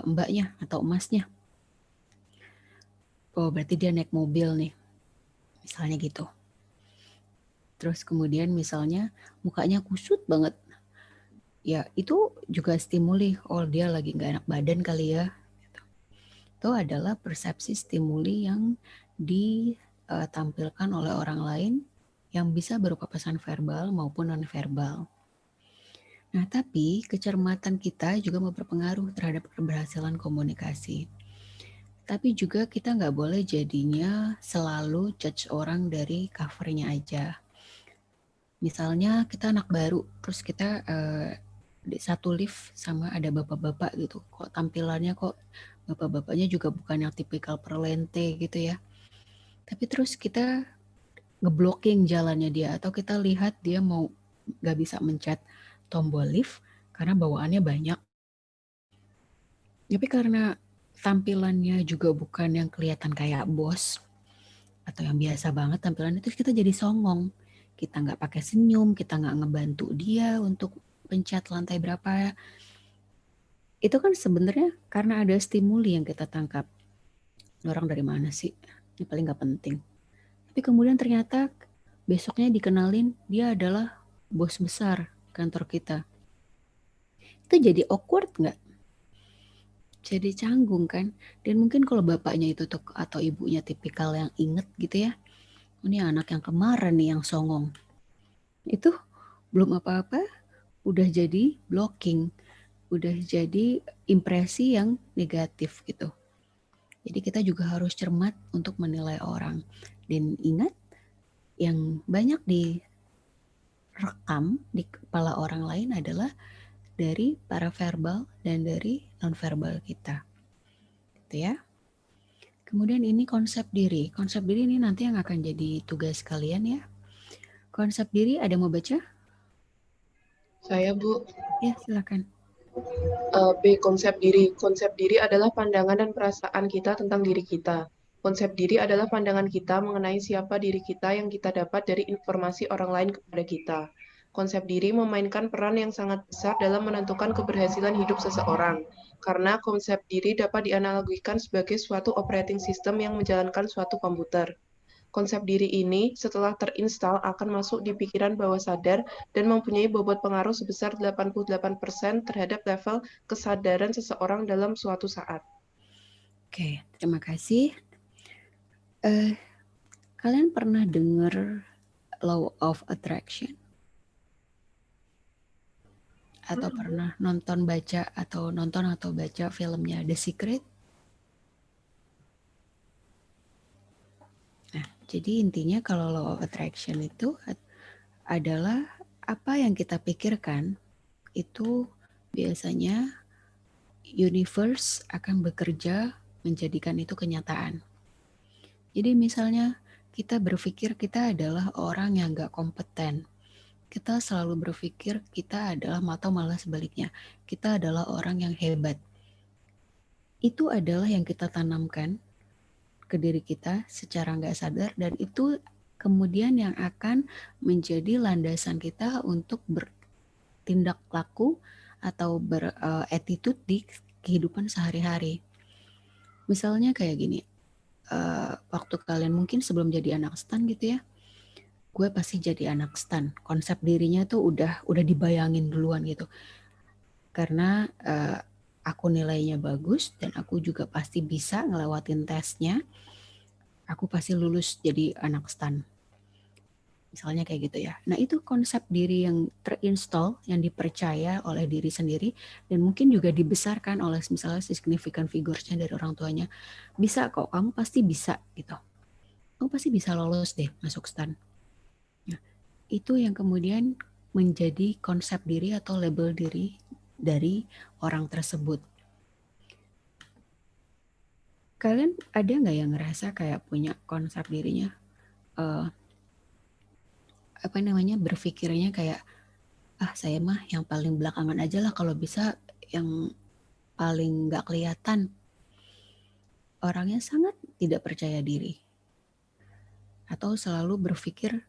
mbaknya atau emasnya. Oh, berarti dia naik mobil nih. Misalnya gitu. Terus kemudian misalnya mukanya kusut banget. Ya, itu juga stimuli. Oh, dia lagi gak enak badan kali ya. Itu adalah persepsi stimuli yang ditampilkan oleh orang lain yang bisa berupa pesan verbal maupun non-verbal. Nah, tapi kecermatan kita juga berpengaruh terhadap keberhasilan komunikasi. Tapi juga kita nggak boleh jadinya selalu judge orang dari covernya aja. Misalnya kita anak baru, terus kita di satu lift sama ada bapak-bapak gitu. Kok tampilannya kok bapak-bapaknya juga bukan yang tipikal perlente gitu ya. Tapi terus kita ngeblocking jalannya dia, atau kita lihat dia mau gak bisa mencet tombol lift karena bawaannya banyak. Tapi karena tampilannya juga bukan yang kelihatan kayak bos atau yang biasa banget tampilannya, terus kita jadi songong. Kita nggak pakai senyum, kita nggak ngebantu dia untuk pencet lantai berapa. Itu kan sebenarnya karena ada stimuli yang kita tangkap. Orang dari mana sih? Ini paling nggak penting. Tapi kemudian ternyata besoknya dikenalin dia adalah bos besar kantor kita. Itu jadi awkward nggak? Jadi canggung kan? Dan mungkin kalau bapaknya itu tuh atau ibunya tipikal yang inget gitu ya. Ini anak yang kemarin nih yang songong. Itu belum apa-apa udah jadi blocking. Udah jadi impresi yang negatif gitu. Jadi kita juga harus cermat untuk menilai orang. Dan ingat, yang banyak direkam di kepala orang lain adalah dari paraverbal dan dari nonverbal kita. Gitu ya. Kemudian ini konsep diri. Konsep diri ini nanti yang akan jadi tugas kalian ya. Konsep diri ada mau baca? Saya, Bu. Ya, silakan. B. Konsep diri. Konsep diri adalah pandangan dan perasaan kita tentang diri kita. Konsep diri adalah pandangan kita mengenai siapa diri kita yang kita dapat dari informasi orang lain kepada kita. Konsep diri memainkan peran yang sangat besar dalam menentukan keberhasilan hidup seseorang, karena konsep diri dapat dianalogikan sebagai suatu operating system yang menjalankan suatu komputer. Konsep diri ini setelah terinstal akan masuk di pikiran bawah sadar dan mempunyai bobot pengaruh sebesar 88% terhadap level kesadaran seseorang dalam suatu saat. Oke, terima kasih. Kalian pernah dengar Law of Attraction? Atau pernah nonton atau baca filmnya The Secret? Nah, jadi intinya kalau Law of Attraction itu adalah apa yang kita pikirkan itu biasanya universe akan bekerja menjadikan itu kenyataan. Jadi misalnya kita berpikir kita adalah orang yang gak kompeten. Kita selalu berpikir kita adalah, atau malah sebaliknya, kita adalah orang yang hebat. Itu adalah yang kita tanamkan ke diri kita secara gak sadar, dan itu kemudian yang akan menjadi landasan kita untuk bertindak laku atau berattitude di kehidupan sehari-hari. Misalnya kayak gini, waktu kalian mungkin sebelum jadi anak stan gitu ya, gue pasti jadi anak stan. Konsep dirinya tuh udah dibayangin duluan gitu. Karena aku nilainya bagus dan aku juga pasti bisa ngelewatin tesnya. Aku pasti lulus jadi anak stan. Misalnya kayak gitu ya. Nah itu konsep diri yang terinstall, yang dipercaya oleh diri sendiri dan mungkin juga dibesarkan oleh misalnya significant figures-nya dari orang tuanya. Bisa kok, kamu pasti bisa gitu. Kamu pasti bisa lolos deh masuk stan. Nah, itu yang kemudian menjadi konsep diri atau label diri dari orang tersebut. Kalian ada nggak yang ngerasa kayak punya konsep dirinya? Berpikirnya kayak saya mah yang paling belakangan aja lah, kalau bisa yang paling nggak kelihatan. Orangnya sangat tidak percaya diri atau selalu berpikir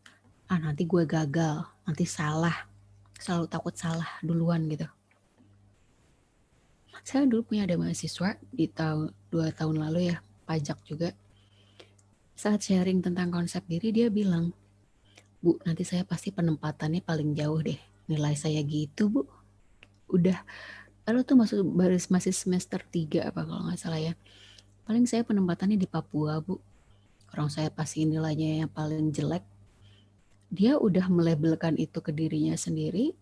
nanti gue gagal, nanti salah, selalu takut salah duluan gitu. Saya dulu punya ada mahasiswa di 2 tahun lalu ya, pajak juga. Saat sharing tentang konsep diri dia bilang, Bu, nanti saya pasti penempatannya paling jauh deh. Nilai saya gitu, Bu. Udah, lalu tuh masih semester 3 apa kalau nggak salah ya. Paling saya penempatannya di Papua, Bu. Orang saya pasti nilainya yang paling jelek. Dia udah melabelkan itu ke dirinya sendiri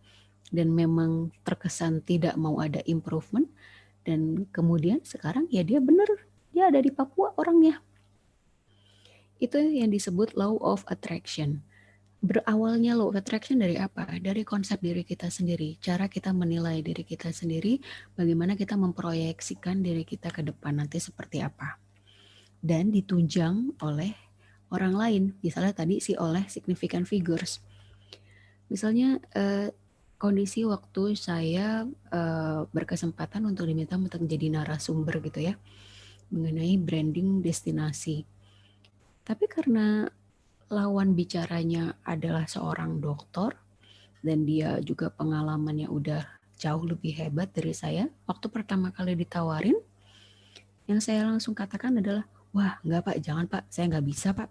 dan memang terkesan tidak mau ada improvement. Dan kemudian sekarang ya dia bener, dia ada di Papua orangnya. Itu yang disebut law of attraction. Berawalnya law of attraction dari apa? Dari konsep diri kita sendiri, cara kita menilai diri kita sendiri, bagaimana kita memproyeksikan diri kita ke depan nanti seperti apa. Dan ditunjang oleh orang lain, misalnya tadi oleh significant figures. Misalnya kondisi waktu saya berkesempatan untuk diminta untuk menjadi narasumber gitu ya, mengenai branding destinasi. Tapi karena lawan bicaranya adalah seorang dokter dan dia juga pengalamannya udah jauh lebih hebat dari saya, waktu pertama kali ditawarin, yang saya langsung katakan adalah, wah enggak Pak, jangan Pak, saya nggak bisa Pak.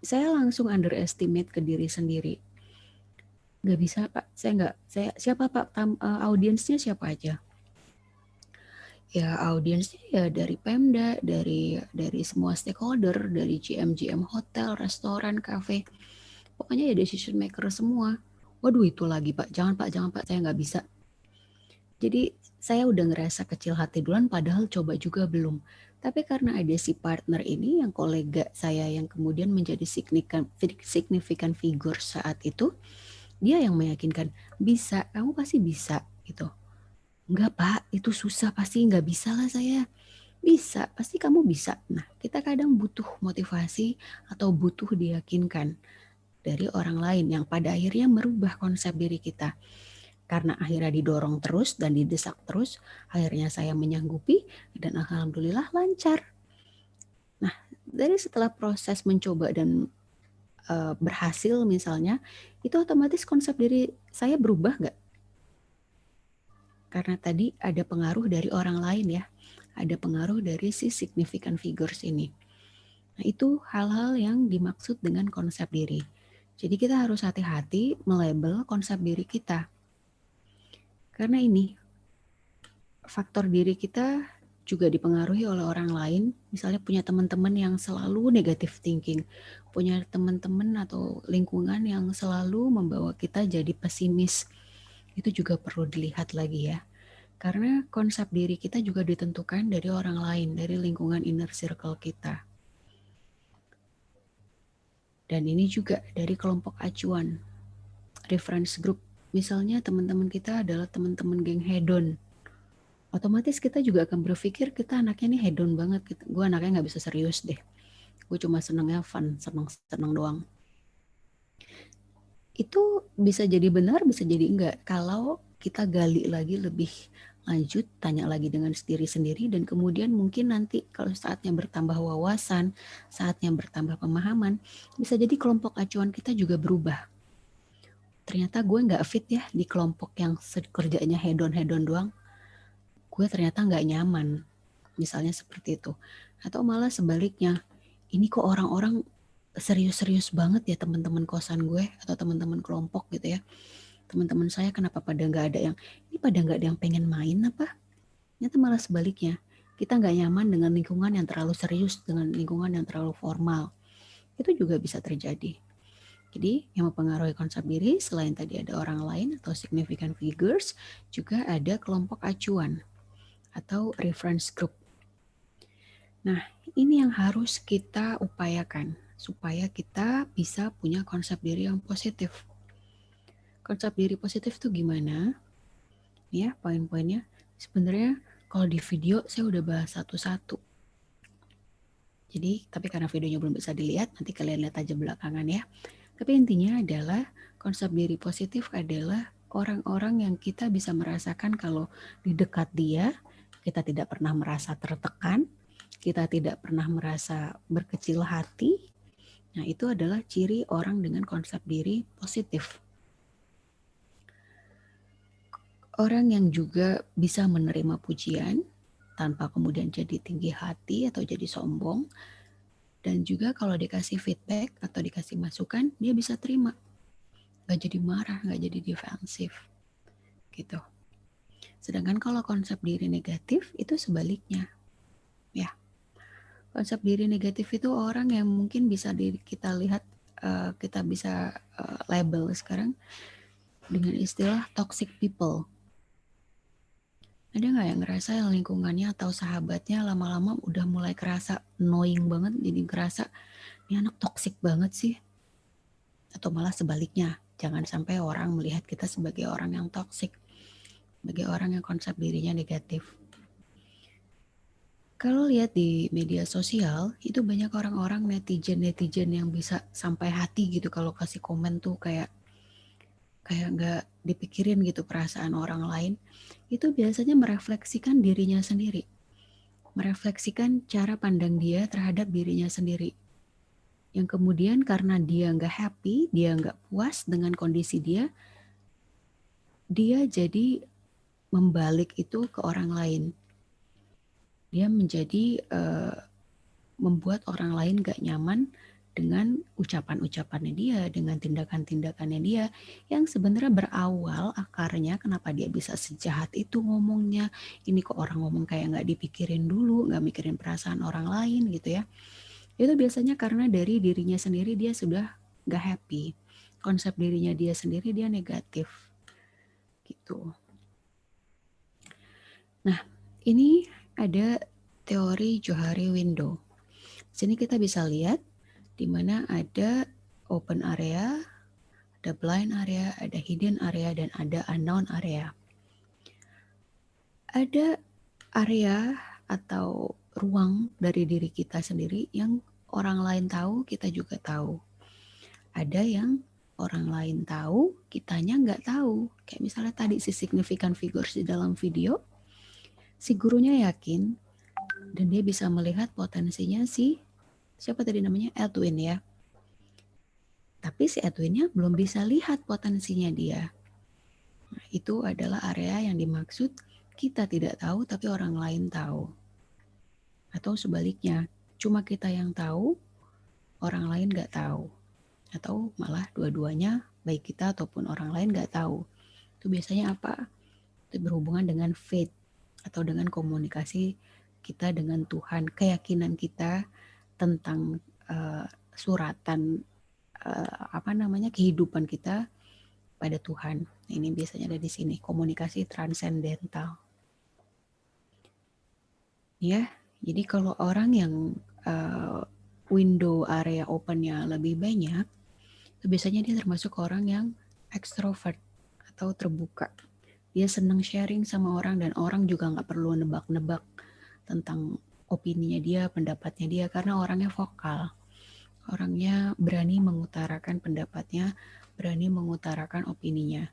Saya langsung underestimate ke diri sendiri. Nggak bisa Pak, siapa Pak, audiensnya siapa aja? Ya audiensnya ya dari Pemda, dari semua stakeholder, dari GM hotel, restoran, kafe, pokoknya ya decision maker semua. Waduh itu lagi Pak, jangan Pak, saya nggak bisa. Jadi saya udah ngerasa kecil hati duluan, padahal coba juga belum. Tapi karena ada si partner ini, yang kolega saya yang kemudian menjadi significant figure saat itu, dia yang meyakinkan, bisa, kamu pasti bisa gitu. Enggak Pak, itu susah, pasti nggak bisa lah saya. Bisa, pasti kamu bisa. Nah, kita kadang butuh motivasi atau butuh diyakinkan dari orang lain yang pada akhirnya merubah konsep diri kita. Karena akhirnya didorong terus dan didesak terus, akhirnya saya menyanggupi dan alhamdulillah lancar. Nah, dari setelah proses mencoba dan berhasil misalnya, itu otomatis konsep diri saya berubah nggak? Karena tadi ada pengaruh dari orang lain ya, ada pengaruh dari si significant figures ini. Nah itu hal-hal yang dimaksud dengan konsep diri. Jadi kita harus hati-hati melabel konsep diri kita. Karena ini, faktor diri kita juga dipengaruhi oleh orang lain. Misalnya punya teman-teman yang selalu negative thinking, punya teman-teman atau lingkungan yang selalu membawa kita jadi pesimis. Itu juga perlu dilihat lagi ya. Karena konsep diri kita juga ditentukan dari orang lain, dari lingkungan inner circle kita. Dan ini juga dari kelompok acuan, reference group. Misalnya teman-teman kita adalah teman-teman geng hedon. Otomatis kita juga akan berpikir kita anaknya nih hedon banget. Gue anaknya gak bisa serius deh. Gue cuma senangnya fun, senang doang. Itu bisa jadi benar, bisa jadi enggak. Kalau kita gali lagi lebih lanjut, tanya lagi dengan diri sendiri, dan kemudian mungkin nanti kalau saatnya bertambah wawasan, saatnya bertambah pemahaman, bisa jadi kelompok acuan kita juga berubah. Ternyata gue nggak fit ya di kelompok yang kerjanya hedon-hedon doang. Gue ternyata nggak nyaman, misalnya seperti itu. Atau malah sebaliknya, ini kok orang-orang serius-serius banget ya teman-teman kosan gue atau teman-teman kelompok gitu ya. Teman-teman saya kenapa pada nggak ada yang pengen main apa? Ternyata malah sebaliknya. Kita nggak nyaman dengan lingkungan yang terlalu serius, dengan lingkungan yang terlalu formal. Itu juga bisa terjadi. Jadi yang mempengaruhi konsep diri selain tadi ada orang lain atau significant figures, juga ada kelompok acuan atau reference group. Nah, ini yang harus kita upayakan supaya kita bisa punya konsep diri yang positif. Konsep diri positif itu gimana? Ya, poin-poinnya. Sebenarnya kalau di video saya udah bahas satu-satu. Jadi, tapi karena videonya belum bisa dilihat, nanti kalian lihat aja belakangan ya. Tapi intinya adalah konsep diri positif adalah orang-orang yang kita bisa merasakan kalau di dekat dia, kita tidak pernah merasa tertekan, kita tidak pernah merasa berkecil hati. Nah, itu adalah ciri orang dengan konsep diri positif. Orang yang juga bisa menerima pujian tanpa kemudian jadi tinggi hati atau jadi sombong. Dan juga kalau dikasih feedback atau dikasih masukan, dia bisa terima. Gak jadi marah, gak jadi defensif. Gitu. Sedangkan kalau konsep diri negatif, itu sebaliknya. Ya. Konsep diri negatif itu orang yang mungkin bisa kita lihat, kita bisa label sekarang dengan istilah toxic people. Ada nggak yang ngerasa yang lingkungannya atau sahabatnya lama-lama udah mulai kerasa annoying banget, jadi ngerasa ini anak toksik banget sih? Atau malah sebaliknya, jangan sampai orang melihat kita sebagai orang yang toksik, sebagai orang yang konsep dirinya negatif. Kalau lihat di media sosial, itu banyak orang-orang netizen yang bisa sampai hati gitu kalau kasih komen tuh kayak nggak dipikirin gitu perasaan orang lain. Itu biasanya merefleksikan dirinya sendiri, merefleksikan cara pandang dia terhadap dirinya sendiri. Yang kemudian karena dia nggak happy, dia nggak puas dengan kondisi dia jadi membalik itu ke orang lain. Dia menjadi membuat orang lain nggak nyaman dengan ucapan-ucapannya dia, dengan tindakan-tindakannya dia, yang sebenarnya berawal akarnya kenapa dia bisa sejahat itu ngomongnya, ini kok orang ngomong kayak nggak dipikirin dulu, nggak mikirin perasaan orang lain gitu ya. Itu biasanya karena dari dirinya sendiri dia sudah nggak happy, konsep dirinya dia sendiri dia negatif gitu. Nah, ini ada teori Johari window. Sini kita bisa lihat di mana ada open area, ada blind area, ada hidden area, dan ada unknown area. Ada area atau ruang dari diri kita sendiri yang orang lain tahu, kita juga tahu. Ada yang orang lain tahu, kitanya nggak tahu. Kayak misalnya tadi si significant figures di dalam video, si gurunya yakin dan dia bisa melihat potensinya si, siapa tadi namanya? Edwin ya. Tapi si Edwinnya belum bisa lihat potensinya dia. Nah, itu adalah area yang dimaksud kita tidak tahu tapi orang lain tahu. Atau sebaliknya, cuma kita yang tahu, orang lain nggak tahu. Atau malah dua-duanya, baik kita ataupun orang lain nggak tahu. Itu biasanya apa? Itu berhubungan dengan faith atau dengan komunikasi kita dengan Tuhan, keyakinan kita tentang suratan kehidupan kita pada Tuhan. Ini biasanya ada di sini, komunikasi transendental. Ya, jadi kalau orang yang window area opennya lebih banyak, itu biasanya dia termasuk orang yang extrovert atau terbuka. Dia senang sharing sama orang dan orang juga nggak perlu nebak-nebak tentang opininya dia, pendapatnya dia, karena orangnya vokal. Orangnya berani mengutarakan pendapatnya, berani mengutarakan opininya.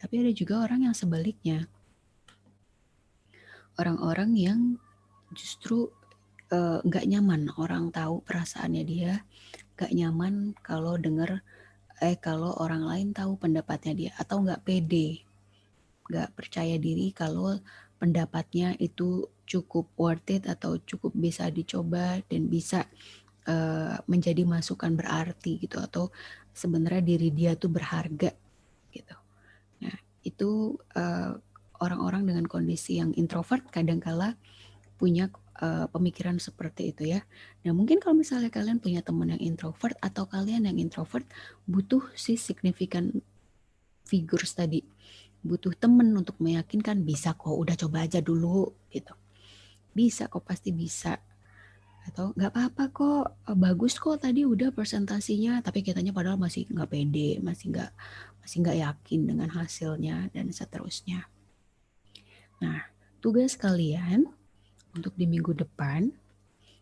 Tapi ada juga orang yang sebaliknya. Orang-orang yang justru nggak nyaman orang tahu perasaannya dia, nggak nyaman kalau kalau orang lain tahu pendapatnya dia, atau nggak pede, nggak percaya diri kalau pendapatnya itu cukup worth it atau cukup bisa dicoba dan bisa menjadi masukan berarti gitu, atau sebenarnya diri dia tuh berharga gitu. Nah, itu orang-orang dengan kondisi yang introvert kadangkala punya pemikiran seperti itu ya. Nah, mungkin kalau misalnya kalian punya teman yang introvert atau kalian yang introvert butuh si significant figures tadi. Butuh teman untuk meyakinkan bisa kok, udah coba aja dulu gitu. Bisa kok, pasti bisa. Atau nggak apa-apa kok, bagus kok tadi udah presentasinya, tapi kitanya padahal masih nggak pede, masih nggak yakin dengan hasilnya dan seterusnya. Nah, tugas kalian untuk di minggu depan,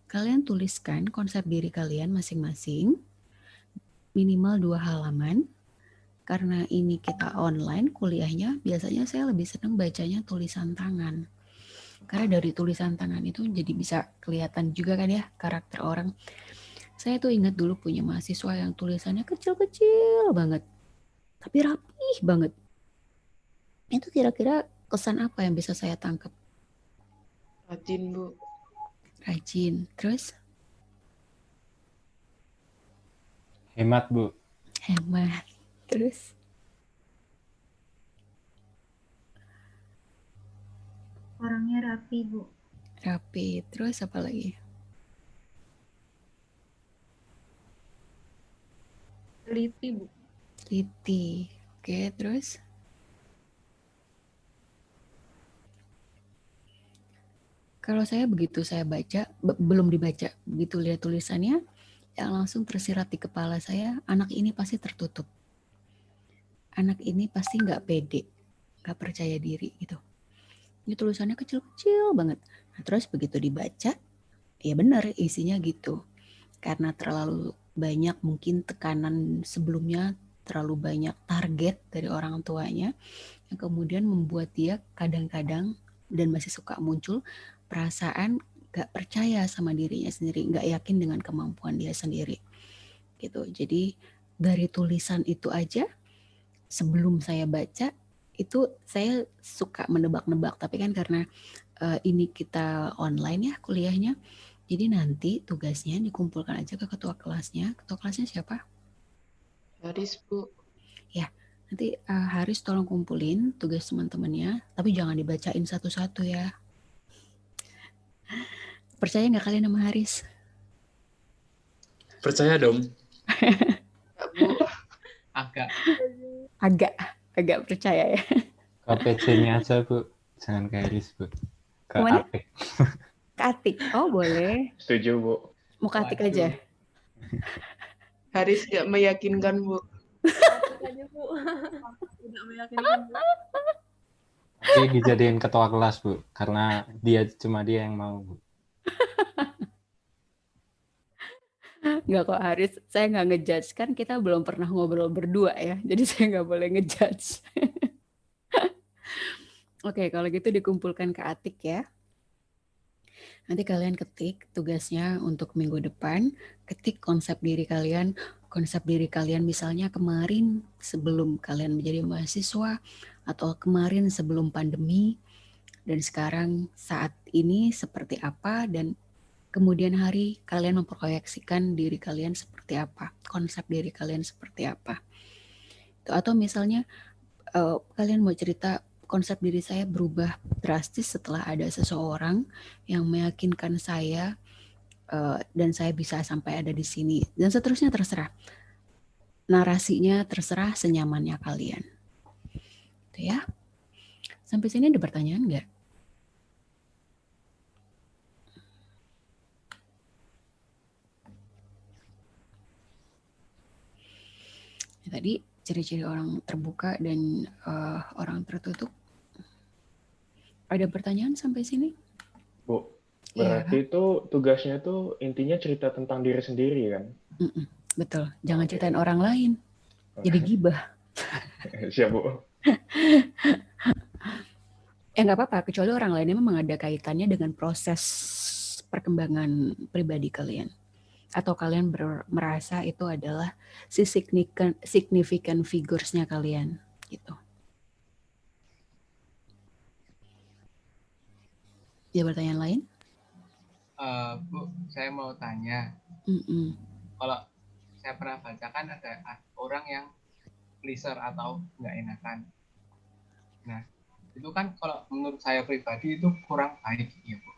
kalian tuliskan konsep diri kalian masing-masing, minimal 2 halaman. Karena ini kita online kuliahnya, biasanya saya lebih senang bacanya tulisan tangan. Karena dari tulisan tangan itu jadi bisa kelihatan juga kan ya karakter orang. Saya tuh ingat dulu punya mahasiswa yang tulisannya kecil-kecil banget, tapi rapih banget. Itu kira-kira kesan apa yang bisa saya tangkap? Rajin, Bu. Rajin. Terus? Hemat, Bu. Hemat. Terus? Orangnya rapi, Bu. Rapi. Terus apa lagi? Teliti, Bu. Teliti. Oke, terus? Kalau saya begitu saya baca, belum dibaca, begitu lihat tulisannya, yang langsung tersirat di kepala saya, anak ini pasti tertutup. Anak ini pasti nggak pede, nggak percaya diri gitu. Ini tulisannya kecil-kecil banget. Nah, terus begitu dibaca, ya benar isinya gitu. Karena terlalu banyak mungkin tekanan sebelumnya, terlalu banyak target dari orang tuanya, yang kemudian membuat dia kadang-kadang dan masih suka muncul perasaan gak percaya sama dirinya sendiri, gak yakin dengan kemampuan dia sendiri gitu. Jadi dari tulisan itu aja sebelum saya baca itu saya suka menebak-nebak, tapi kan karena ini kita online ya kuliahnya, jadi nanti tugasnya dikumpulkan aja ke ketua kelasnya. Ketua kelasnya siapa? Haris, Bu. Ya, nanti Haris tolong kumpulin tugas teman-temannya, tapi jangan dibacain satu-satu ya. Percaya nggak kalian sama Haris? Percaya dong. Enggak, Bu. Agak percaya ya. Ke PC-nya aja, Bu. Jangan ke Haris, Bu. Ke Kemana? Atik. Ke Atik. Oh, boleh. Setuju, Bu. Mau ke Atik aja. Haris nggak meyakinkan, Bu. aja, Bu. Tidak meyakinkan, Bu. Tapi dijadiin ketua kelas, Bu. Karena cuma dia yang mau, Bu. Nggak kok Haris, saya nggak ngejudge, kan kita belum pernah ngobrol berdua ya, jadi saya nggak boleh ngejudge. Oke, kalau gitu dikumpulkan ke Atik ya. Nanti kalian ketik tugasnya untuk minggu depan, ketik konsep diri kalian. Konsep diri kalian misalnya kemarin sebelum kalian menjadi mahasiswa, atau kemarin sebelum pandemi, dan sekarang saat ini seperti apa, dan kemudian hari kalian memproyeksikan diri kalian seperti apa, konsep diri kalian seperti apa. Atau misalnya kalian mau cerita, konsep diri saya berubah drastis setelah ada seseorang yang meyakinkan saya dan saya bisa sampai ada di sini, dan seterusnya. Terserah. Narasinya terserah, senyamannya kalian. Itu ya. Sampai sini ada pertanyaan nggak? Tadi ciri-ciri orang terbuka dan orang tertutup. Ada pertanyaan sampai sini? Bu, berarti itu tugasnya tuh intinya cerita tentang diri sendiri kan? Betul, jangan ceritain orang lain. Jadi gibah. Siap, Bu. Nggak apa-apa, kecuali orang lainnya memang ada kaitannya dengan proses perkembangan pribadi kalian. Atau kalian merasa itu adalah si significant figures-nya kalian gitu. Ada pertanyaan lain? Bu, saya mau tanya. Mm-mm. Kalau saya pernah baca kan ada orang yang pleaser atau nggak enakan. Nah, itu kan kalau menurut saya pribadi itu kurang baik ya Bu.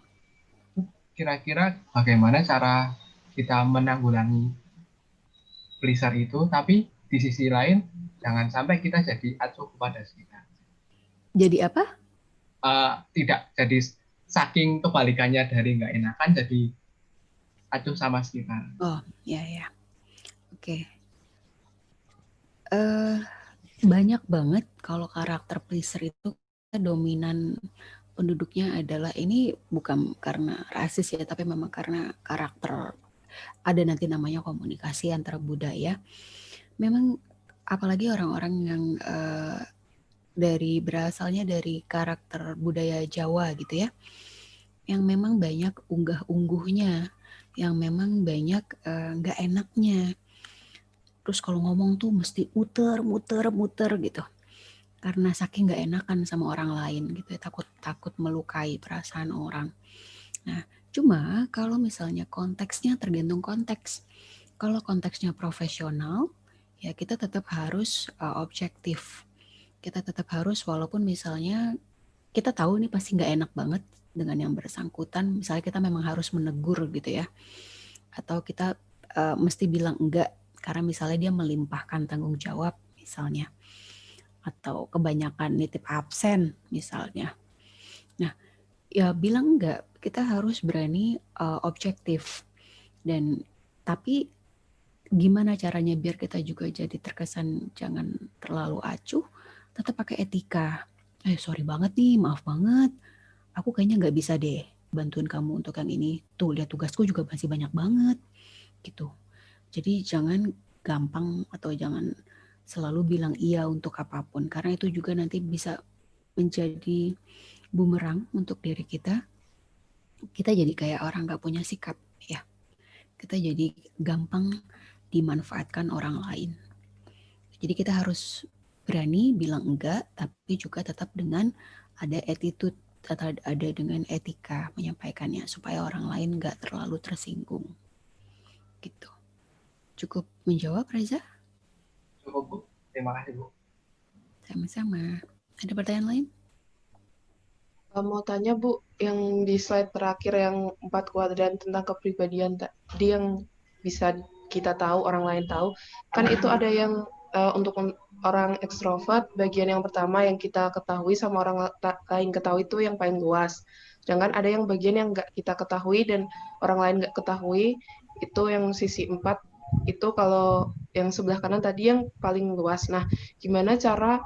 Kira-kira bagaimana cara kita menanggulangi pleaser itu, tapi di sisi lain jangan sampai kita jadi acuh kepada sekitar. Jadi apa? Tidak jadi saking kebalikannya dari nggak enakan jadi acuh sama sekitar. Oh, ya. Oke. Banyak banget kalau karakter pleaser itu dominan penduduknya adalah, ini bukan karena rasis ya, tapi memang karena karakter. Ada nanti namanya komunikasi antara budaya. Memang apalagi orang-orang yang berasalnya dari karakter budaya Jawa gitu ya, yang memang banyak unggah-ungguhnya, yang memang banyak nggak enaknya. Terus kalau ngomong tuh mesti muter gitu. Karena saking nggak enakan sama orang lain gitu ya, takut melukai perasaan orang. Nah, cuma kalau misalnya konteksnya tergantung konteks. Kalau konteksnya profesional, ya kita tetap harus objektif. Kita tetap harus, walaupun misalnya kita tahu ini pasti nggak enak banget dengan yang bersangkutan, misalnya kita memang harus menegur gitu ya, atau kita mesti bilang enggak karena misalnya dia melimpahkan tanggung jawab misalnya, atau kebanyakan nitip absen misalnya. Nah, ya bilang enggak, kita harus berani objektif. Dan tapi gimana caranya biar kita juga jadi terkesan jangan terlalu acuh, tetap pakai etika. Sorry banget nih, maaf banget, aku kayaknya nggak bisa deh bantuin kamu untuk yang ini. Tuh, lihat tugasku juga masih banyak banget gitu. Jadi jangan gampang atau jangan selalu bilang iya untuk apapun, karena itu juga nanti bisa menjadi bumerang untuk diri kita. Kita jadi kayak orang gak punya sikap ya. Kita jadi gampang dimanfaatkan orang lain. Jadi kita harus berani bilang enggak, tapi juga tetap dengan ada attitude, atau ada dengan etika menyampaikannya supaya orang lain gak terlalu tersinggung gitu. Cukup menjawab, Reza? Cukup Bu, terima kasih Bu. Sama-sama. Ada pertanyaan lain? Mau tanya Bu, yang di slide terakhir yang 4 kuadran tentang kepribadian tadi yang bisa kita tahu, orang lain tahu, kan itu ada yang untuk orang ekstrovert, bagian yang pertama yang kita ketahui sama orang lain ketahui itu yang paling luas. Sedangkan ada yang bagian yang nggak kita ketahui dan orang lain nggak ketahui, itu yang sisi 4, itu kalau yang sebelah kanan tadi yang paling luas. Nah, gimana cara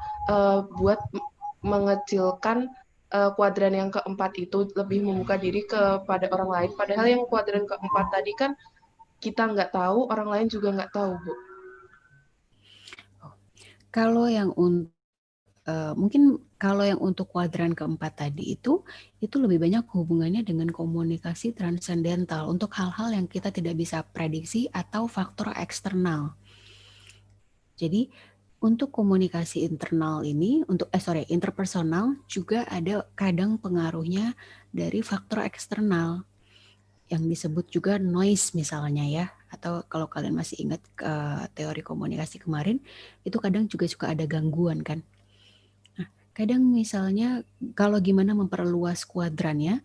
buat mengecilkan kuadran yang keempat itu, lebih membuka diri kepada orang lain, padahal yang kuadran keempat tadi kan kita nggak tahu, orang lain juga nggak tahu Bu. Kalau yang mungkin kalau yang untuk kuadran keempat tadi itu lebih banyak hubungannya dengan komunikasi transendental untuk hal-hal yang kita tidak bisa prediksi atau faktor eksternal. Jadi untuk komunikasi internal ini, interpersonal juga ada kadang pengaruhnya dari faktor eksternal yang disebut juga noise misalnya ya, atau kalau kalian masih ingat teori komunikasi kemarin, itu kadang juga suka ada gangguan kan. Nah, kadang misalnya kalau gimana memperluas kuadrannya,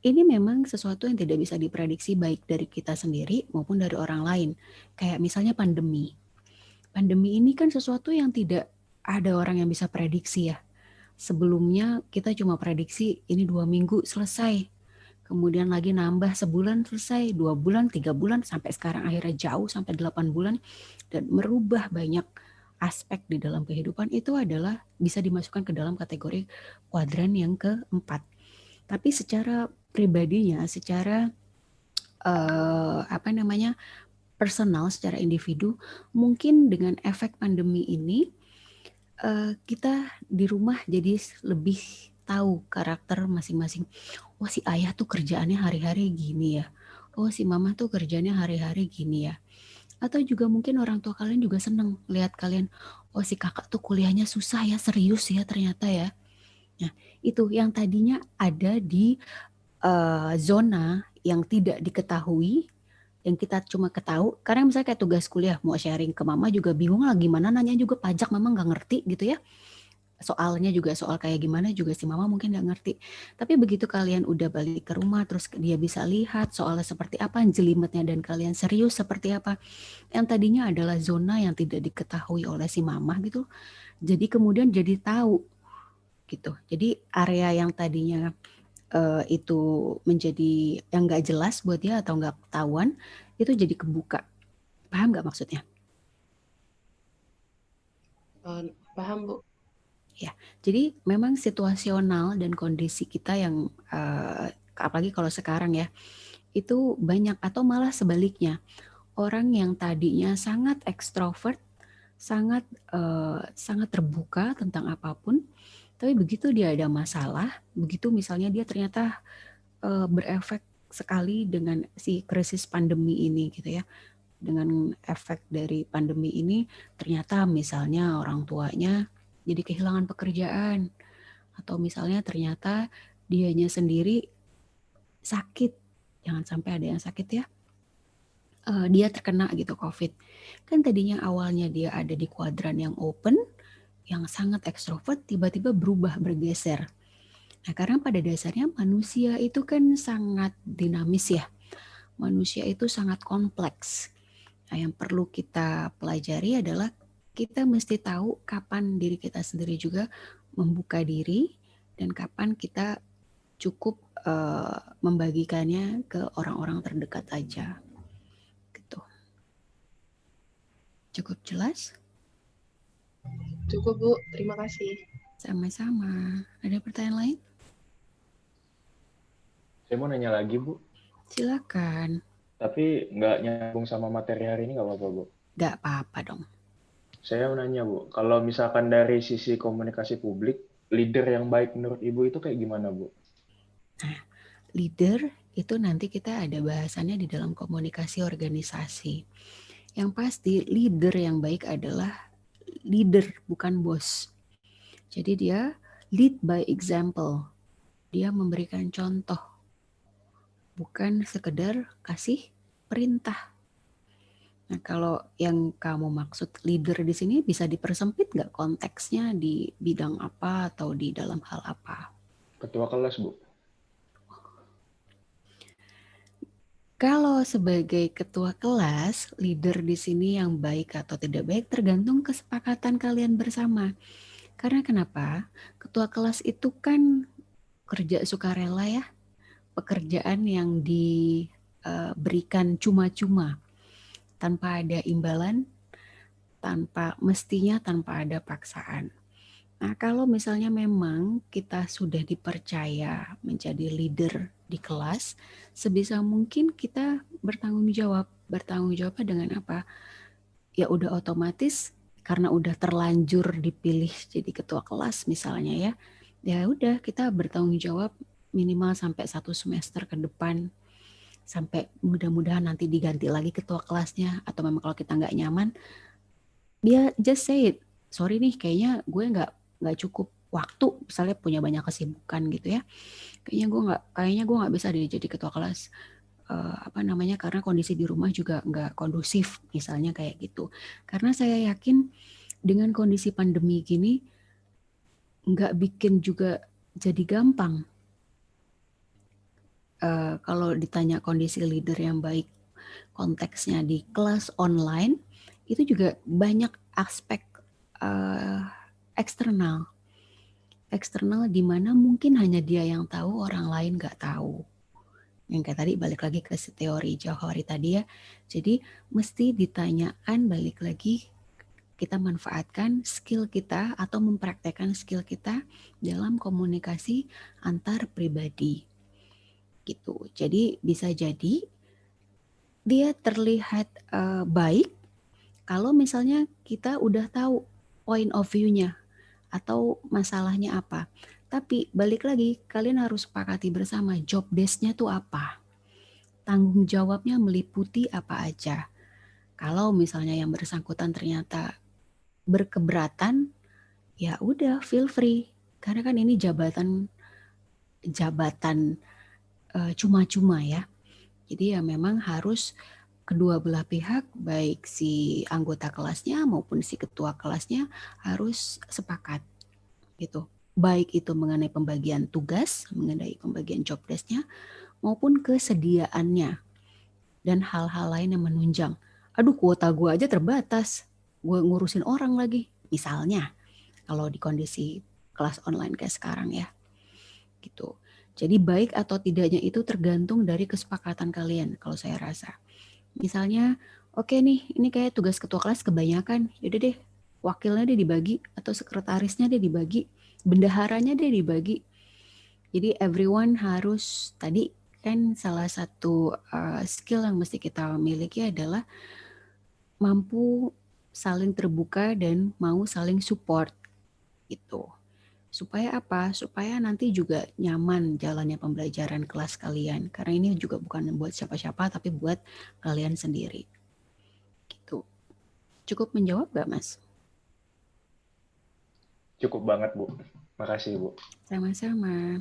ini memang sesuatu yang tidak bisa diprediksi baik dari kita sendiri maupun dari orang lain. Kayak misalnya pandemi. Pandemi ini kan sesuatu yang tidak ada orang yang bisa prediksi ya. Sebelumnya kita cuma prediksi ini 2 minggu selesai. Kemudian lagi nambah sebulan selesai, 2 bulan, 3 bulan, sampai sekarang akhirnya jauh sampai 8 bulan. Dan merubah banyak aspek di dalam kehidupan, itu adalah bisa dimasukkan ke dalam kategori kuadran yang keempat. Tapi secara pribadinya, secara personal, secara individu, mungkin dengan efek pandemi ini kita di rumah jadi lebih tahu karakter masing-masing. Oh, si ayah tuh kerjaannya hari-hari gini ya. Oh, si mama tuh kerjaannya hari-hari gini ya. Atau juga mungkin orang tua kalian juga seneng lihat kalian, oh si kakak tuh kuliahnya susah ya, serius ya ternyata ya. Nah, itu yang tadinya ada di zona yang tidak diketahui, yang kita cuma ketahui, karena misalnya kayak tugas kuliah mau sharing ke mama juga bingung lah gimana nanya juga pajak, mama nggak ngerti gitu ya. Soalnya juga soal kayak gimana juga si mama mungkin nggak ngerti. Tapi begitu kalian udah balik ke rumah, terus dia bisa lihat soalnya seperti apa, jelimetnya, dan kalian serius seperti apa. Yang tadinya adalah zona yang tidak diketahui oleh si mama gitu. Jadi kemudian jadi tahu gitu. Jadi area yang tadinya itu menjadi yang nggak jelas buat dia atau nggak ketahuan, itu jadi kebuka. Paham nggak maksudnya? Paham, Bu. Ya, jadi memang situasional dan kondisi kita yang apalagi kalau sekarang ya, itu banyak atau malah sebaliknya. Orang yang tadinya sangat ekstrovert, sangat terbuka tentang apapun, tapi begitu dia ada masalah, begitu misalnya dia ternyata berefek sekali dengan si krisis pandemi ini gitu ya. Dengan efek dari pandemi ini, ternyata misalnya orang tuanya jadi kehilangan pekerjaan, atau misalnya ternyata dianya sendiri sakit, jangan sampai ada yang sakit ya, dia terkena gitu COVID. Kan tadinya awalnya dia ada di kuadran yang open, yang sangat ekstrovert, tiba-tiba berubah, bergeser. Nah, karena pada dasarnya manusia itu kan sangat dinamis ya, manusia itu sangat kompleks. Nah, yang perlu kita pelajari adalah kita mesti tahu kapan diri kita sendiri juga membuka diri dan kapan kita cukup membagikannya ke orang-orang terdekat aja. Gitu. Cukup jelas? Cukup, Bu. Terima kasih. Sama-sama. Ada pertanyaan lain? Saya mau nanya lagi, Bu. Silakan. Tapi nggak nyambung sama materi hari ini, nggak apa-apa, Bu? Nggak apa-apa dong. Saya mau nanya, Bu. Kalau misalkan dari sisi komunikasi publik, leader yang baik menurut Ibu itu kayak gimana, Bu? Nah, leader itu nanti kita ada bahasannya di dalam komunikasi organisasi. Yang pasti leader yang baik adalah leader, bukan bos. Jadi dia lead by example. Dia memberikan contoh. Bukan sekedar kasih perintah. Nah, kalau yang kamu maksud leader di sini bisa dipersempit nggak konteksnya di bidang apa atau di dalam hal apa? Ketua kelas, Bu. Kalau sebagai ketua kelas, leader di sini yang baik atau tidak baik tergantung kesepakatan kalian bersama. Karena kenapa? Ketua kelas itu kan kerja sukarela ya, pekerjaan yang diberikan cuma-cuma, tanpa ada imbalan, tanpa ada paksaan. Nah, kalau misalnya memang kita sudah dipercaya menjadi leader di kelas, sebisa mungkin kita bertanggung jawab. Bertanggung jawab dengan apa? Ya udah otomatis karena udah terlanjur dipilih jadi ketua kelas misalnya ya. Ya udah kita bertanggung jawab minimal sampai 1 semester ke depan. Sampai mudah-mudahan nanti diganti lagi ketua kelasnya, atau memang kalau kita nggak nyaman, dia just say it. Sorry nih, kayaknya gue nggak cukup waktu, misalnya punya banyak kesibukan gitu ya, kayaknya gue nggak bisa jadi ketua kelas, karena kondisi di rumah juga nggak kondusif misalnya kayak gitu. Karena saya yakin dengan kondisi pandemi gini nggak bikin juga jadi gampang. Kalau ditanya kondisi leader yang baik konteksnya di kelas online, itu juga banyak aspek eksternal di mana mungkin hanya dia yang tahu, orang lain nggak tahu. Yang kayak tadi balik lagi ke teori Johari tadi ya. Jadi mesti ditanyakan balik lagi, kita manfaatkan skill kita atau mempraktekkan skill kita dalam komunikasi antar pribadi. Gitu. Jadi bisa jadi dia terlihat baik kalau misalnya kita udah tahu point of view-nya atau masalahnya apa. Tapi balik lagi, kalian harus sepakati bersama job desk-nya tuh apa. Tanggung jawabnya meliputi apa aja. Kalau misalnya yang bersangkutan ternyata berkeberatan, ya udah feel free. Karena kan ini jabatan cuma-cuma ya. Jadi ya memang harus kedua belah pihak, baik si anggota kelasnya maupun si ketua kelasnya harus sepakat gitu. Baik itu mengenai pembagian tugas, mengenai pembagian job desk-nya, maupun kesediaannya dan hal-hal lain yang menunjang. Aduh, kuota gue aja terbatas, gue ngurusin orang lagi. Misalnya, kalau di kondisi kelas online kayak sekarang ya, gitu. Jadi baik atau tidaknya itu tergantung dari kesepakatan kalian, kalau saya rasa. Misalnya, oke nih, ini kayak tugas ketua kelas kebanyakan, yaudah deh, wakilnya deh dibagi, atau sekretarisnya deh dibagi, bendaharanya deh dibagi. Jadi everyone harus, tadi kan salah satu skill yang mesti kita miliki adalah mampu saling terbuka dan mau saling support gitu. Supaya apa? Supaya nanti juga nyaman jalannya pembelajaran kelas kalian. Karena ini juga bukan buat siapa-siapa, tapi buat kalian sendiri. Gitu. Cukup menjawab gak, Mas? Cukup banget, Bu. Makasih, Bu. Sama-sama.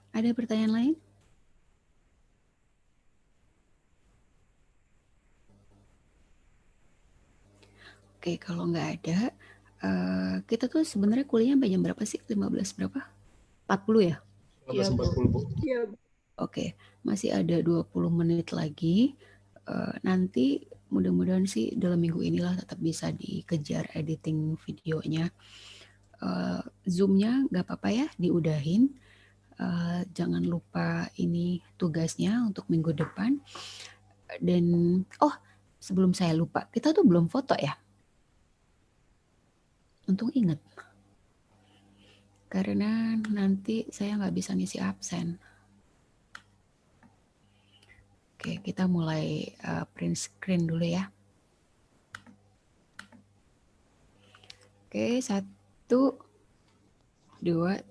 Ada pertanyaan lain? Oke, kalau nggak ada, kita tuh sebenarnya kuliahnya jam berapa sih? 15 berapa? 40 ya? 15.40, Bu. Iya. Oke, masih ada 20 menit lagi. Nanti mudah-mudahan sih dalam minggu inilah tetap bisa dikejar editing videonya. Zoom-nya nggak apa-apa ya, diudahin. Jangan lupa ini tugasnya untuk minggu depan. Dan, sebelum saya lupa, kita tuh belum foto ya? Untung ingat. Karena nanti saya nggak bisa ngisi absen. Oke, kita mulai print screen dulu ya. Oke, 1, 2,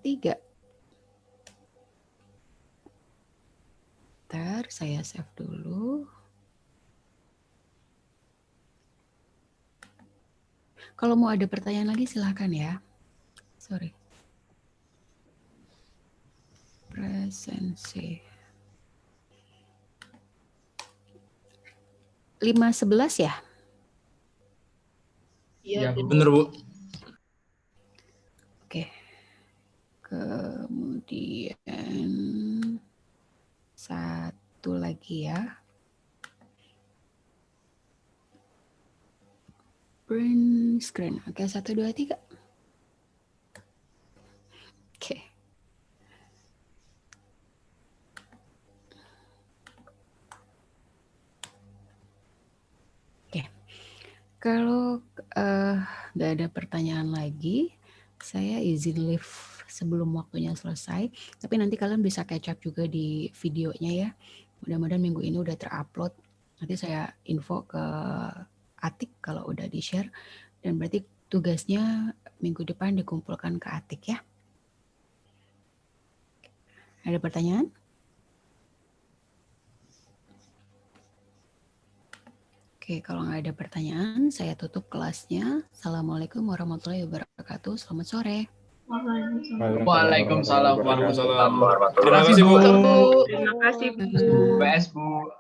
3. Ntar saya save dulu. Kalau mau ada pertanyaan lagi silahkan ya. Sorry. Presensi. 5:11 ya? Iya, Bener, Bu. Oke. Kemudian satu lagi ya. Print screen. Oke, 1, 2, 3. Oke. Oke. Kalau nggak ada pertanyaan lagi, saya izin leave sebelum waktunya selesai. Tapi nanti kalian bisa catch up juga di videonya ya. Mudah-mudahan minggu ini udah terupload. Nanti saya info ke Atik kalau udah di-share. Dan berarti tugasnya minggu depan dikumpulkan ke Atik ya. Ada pertanyaan? Oke, kalau nggak ada pertanyaan, saya tutup kelasnya. Assalamualaikum warahmatullahi wabarakatuh. Selamat sore. Waalaikumsalam warahmatullahi wabarakatuh. Terima kasih, Bu. Terima kasih, Bu. PS, Bu.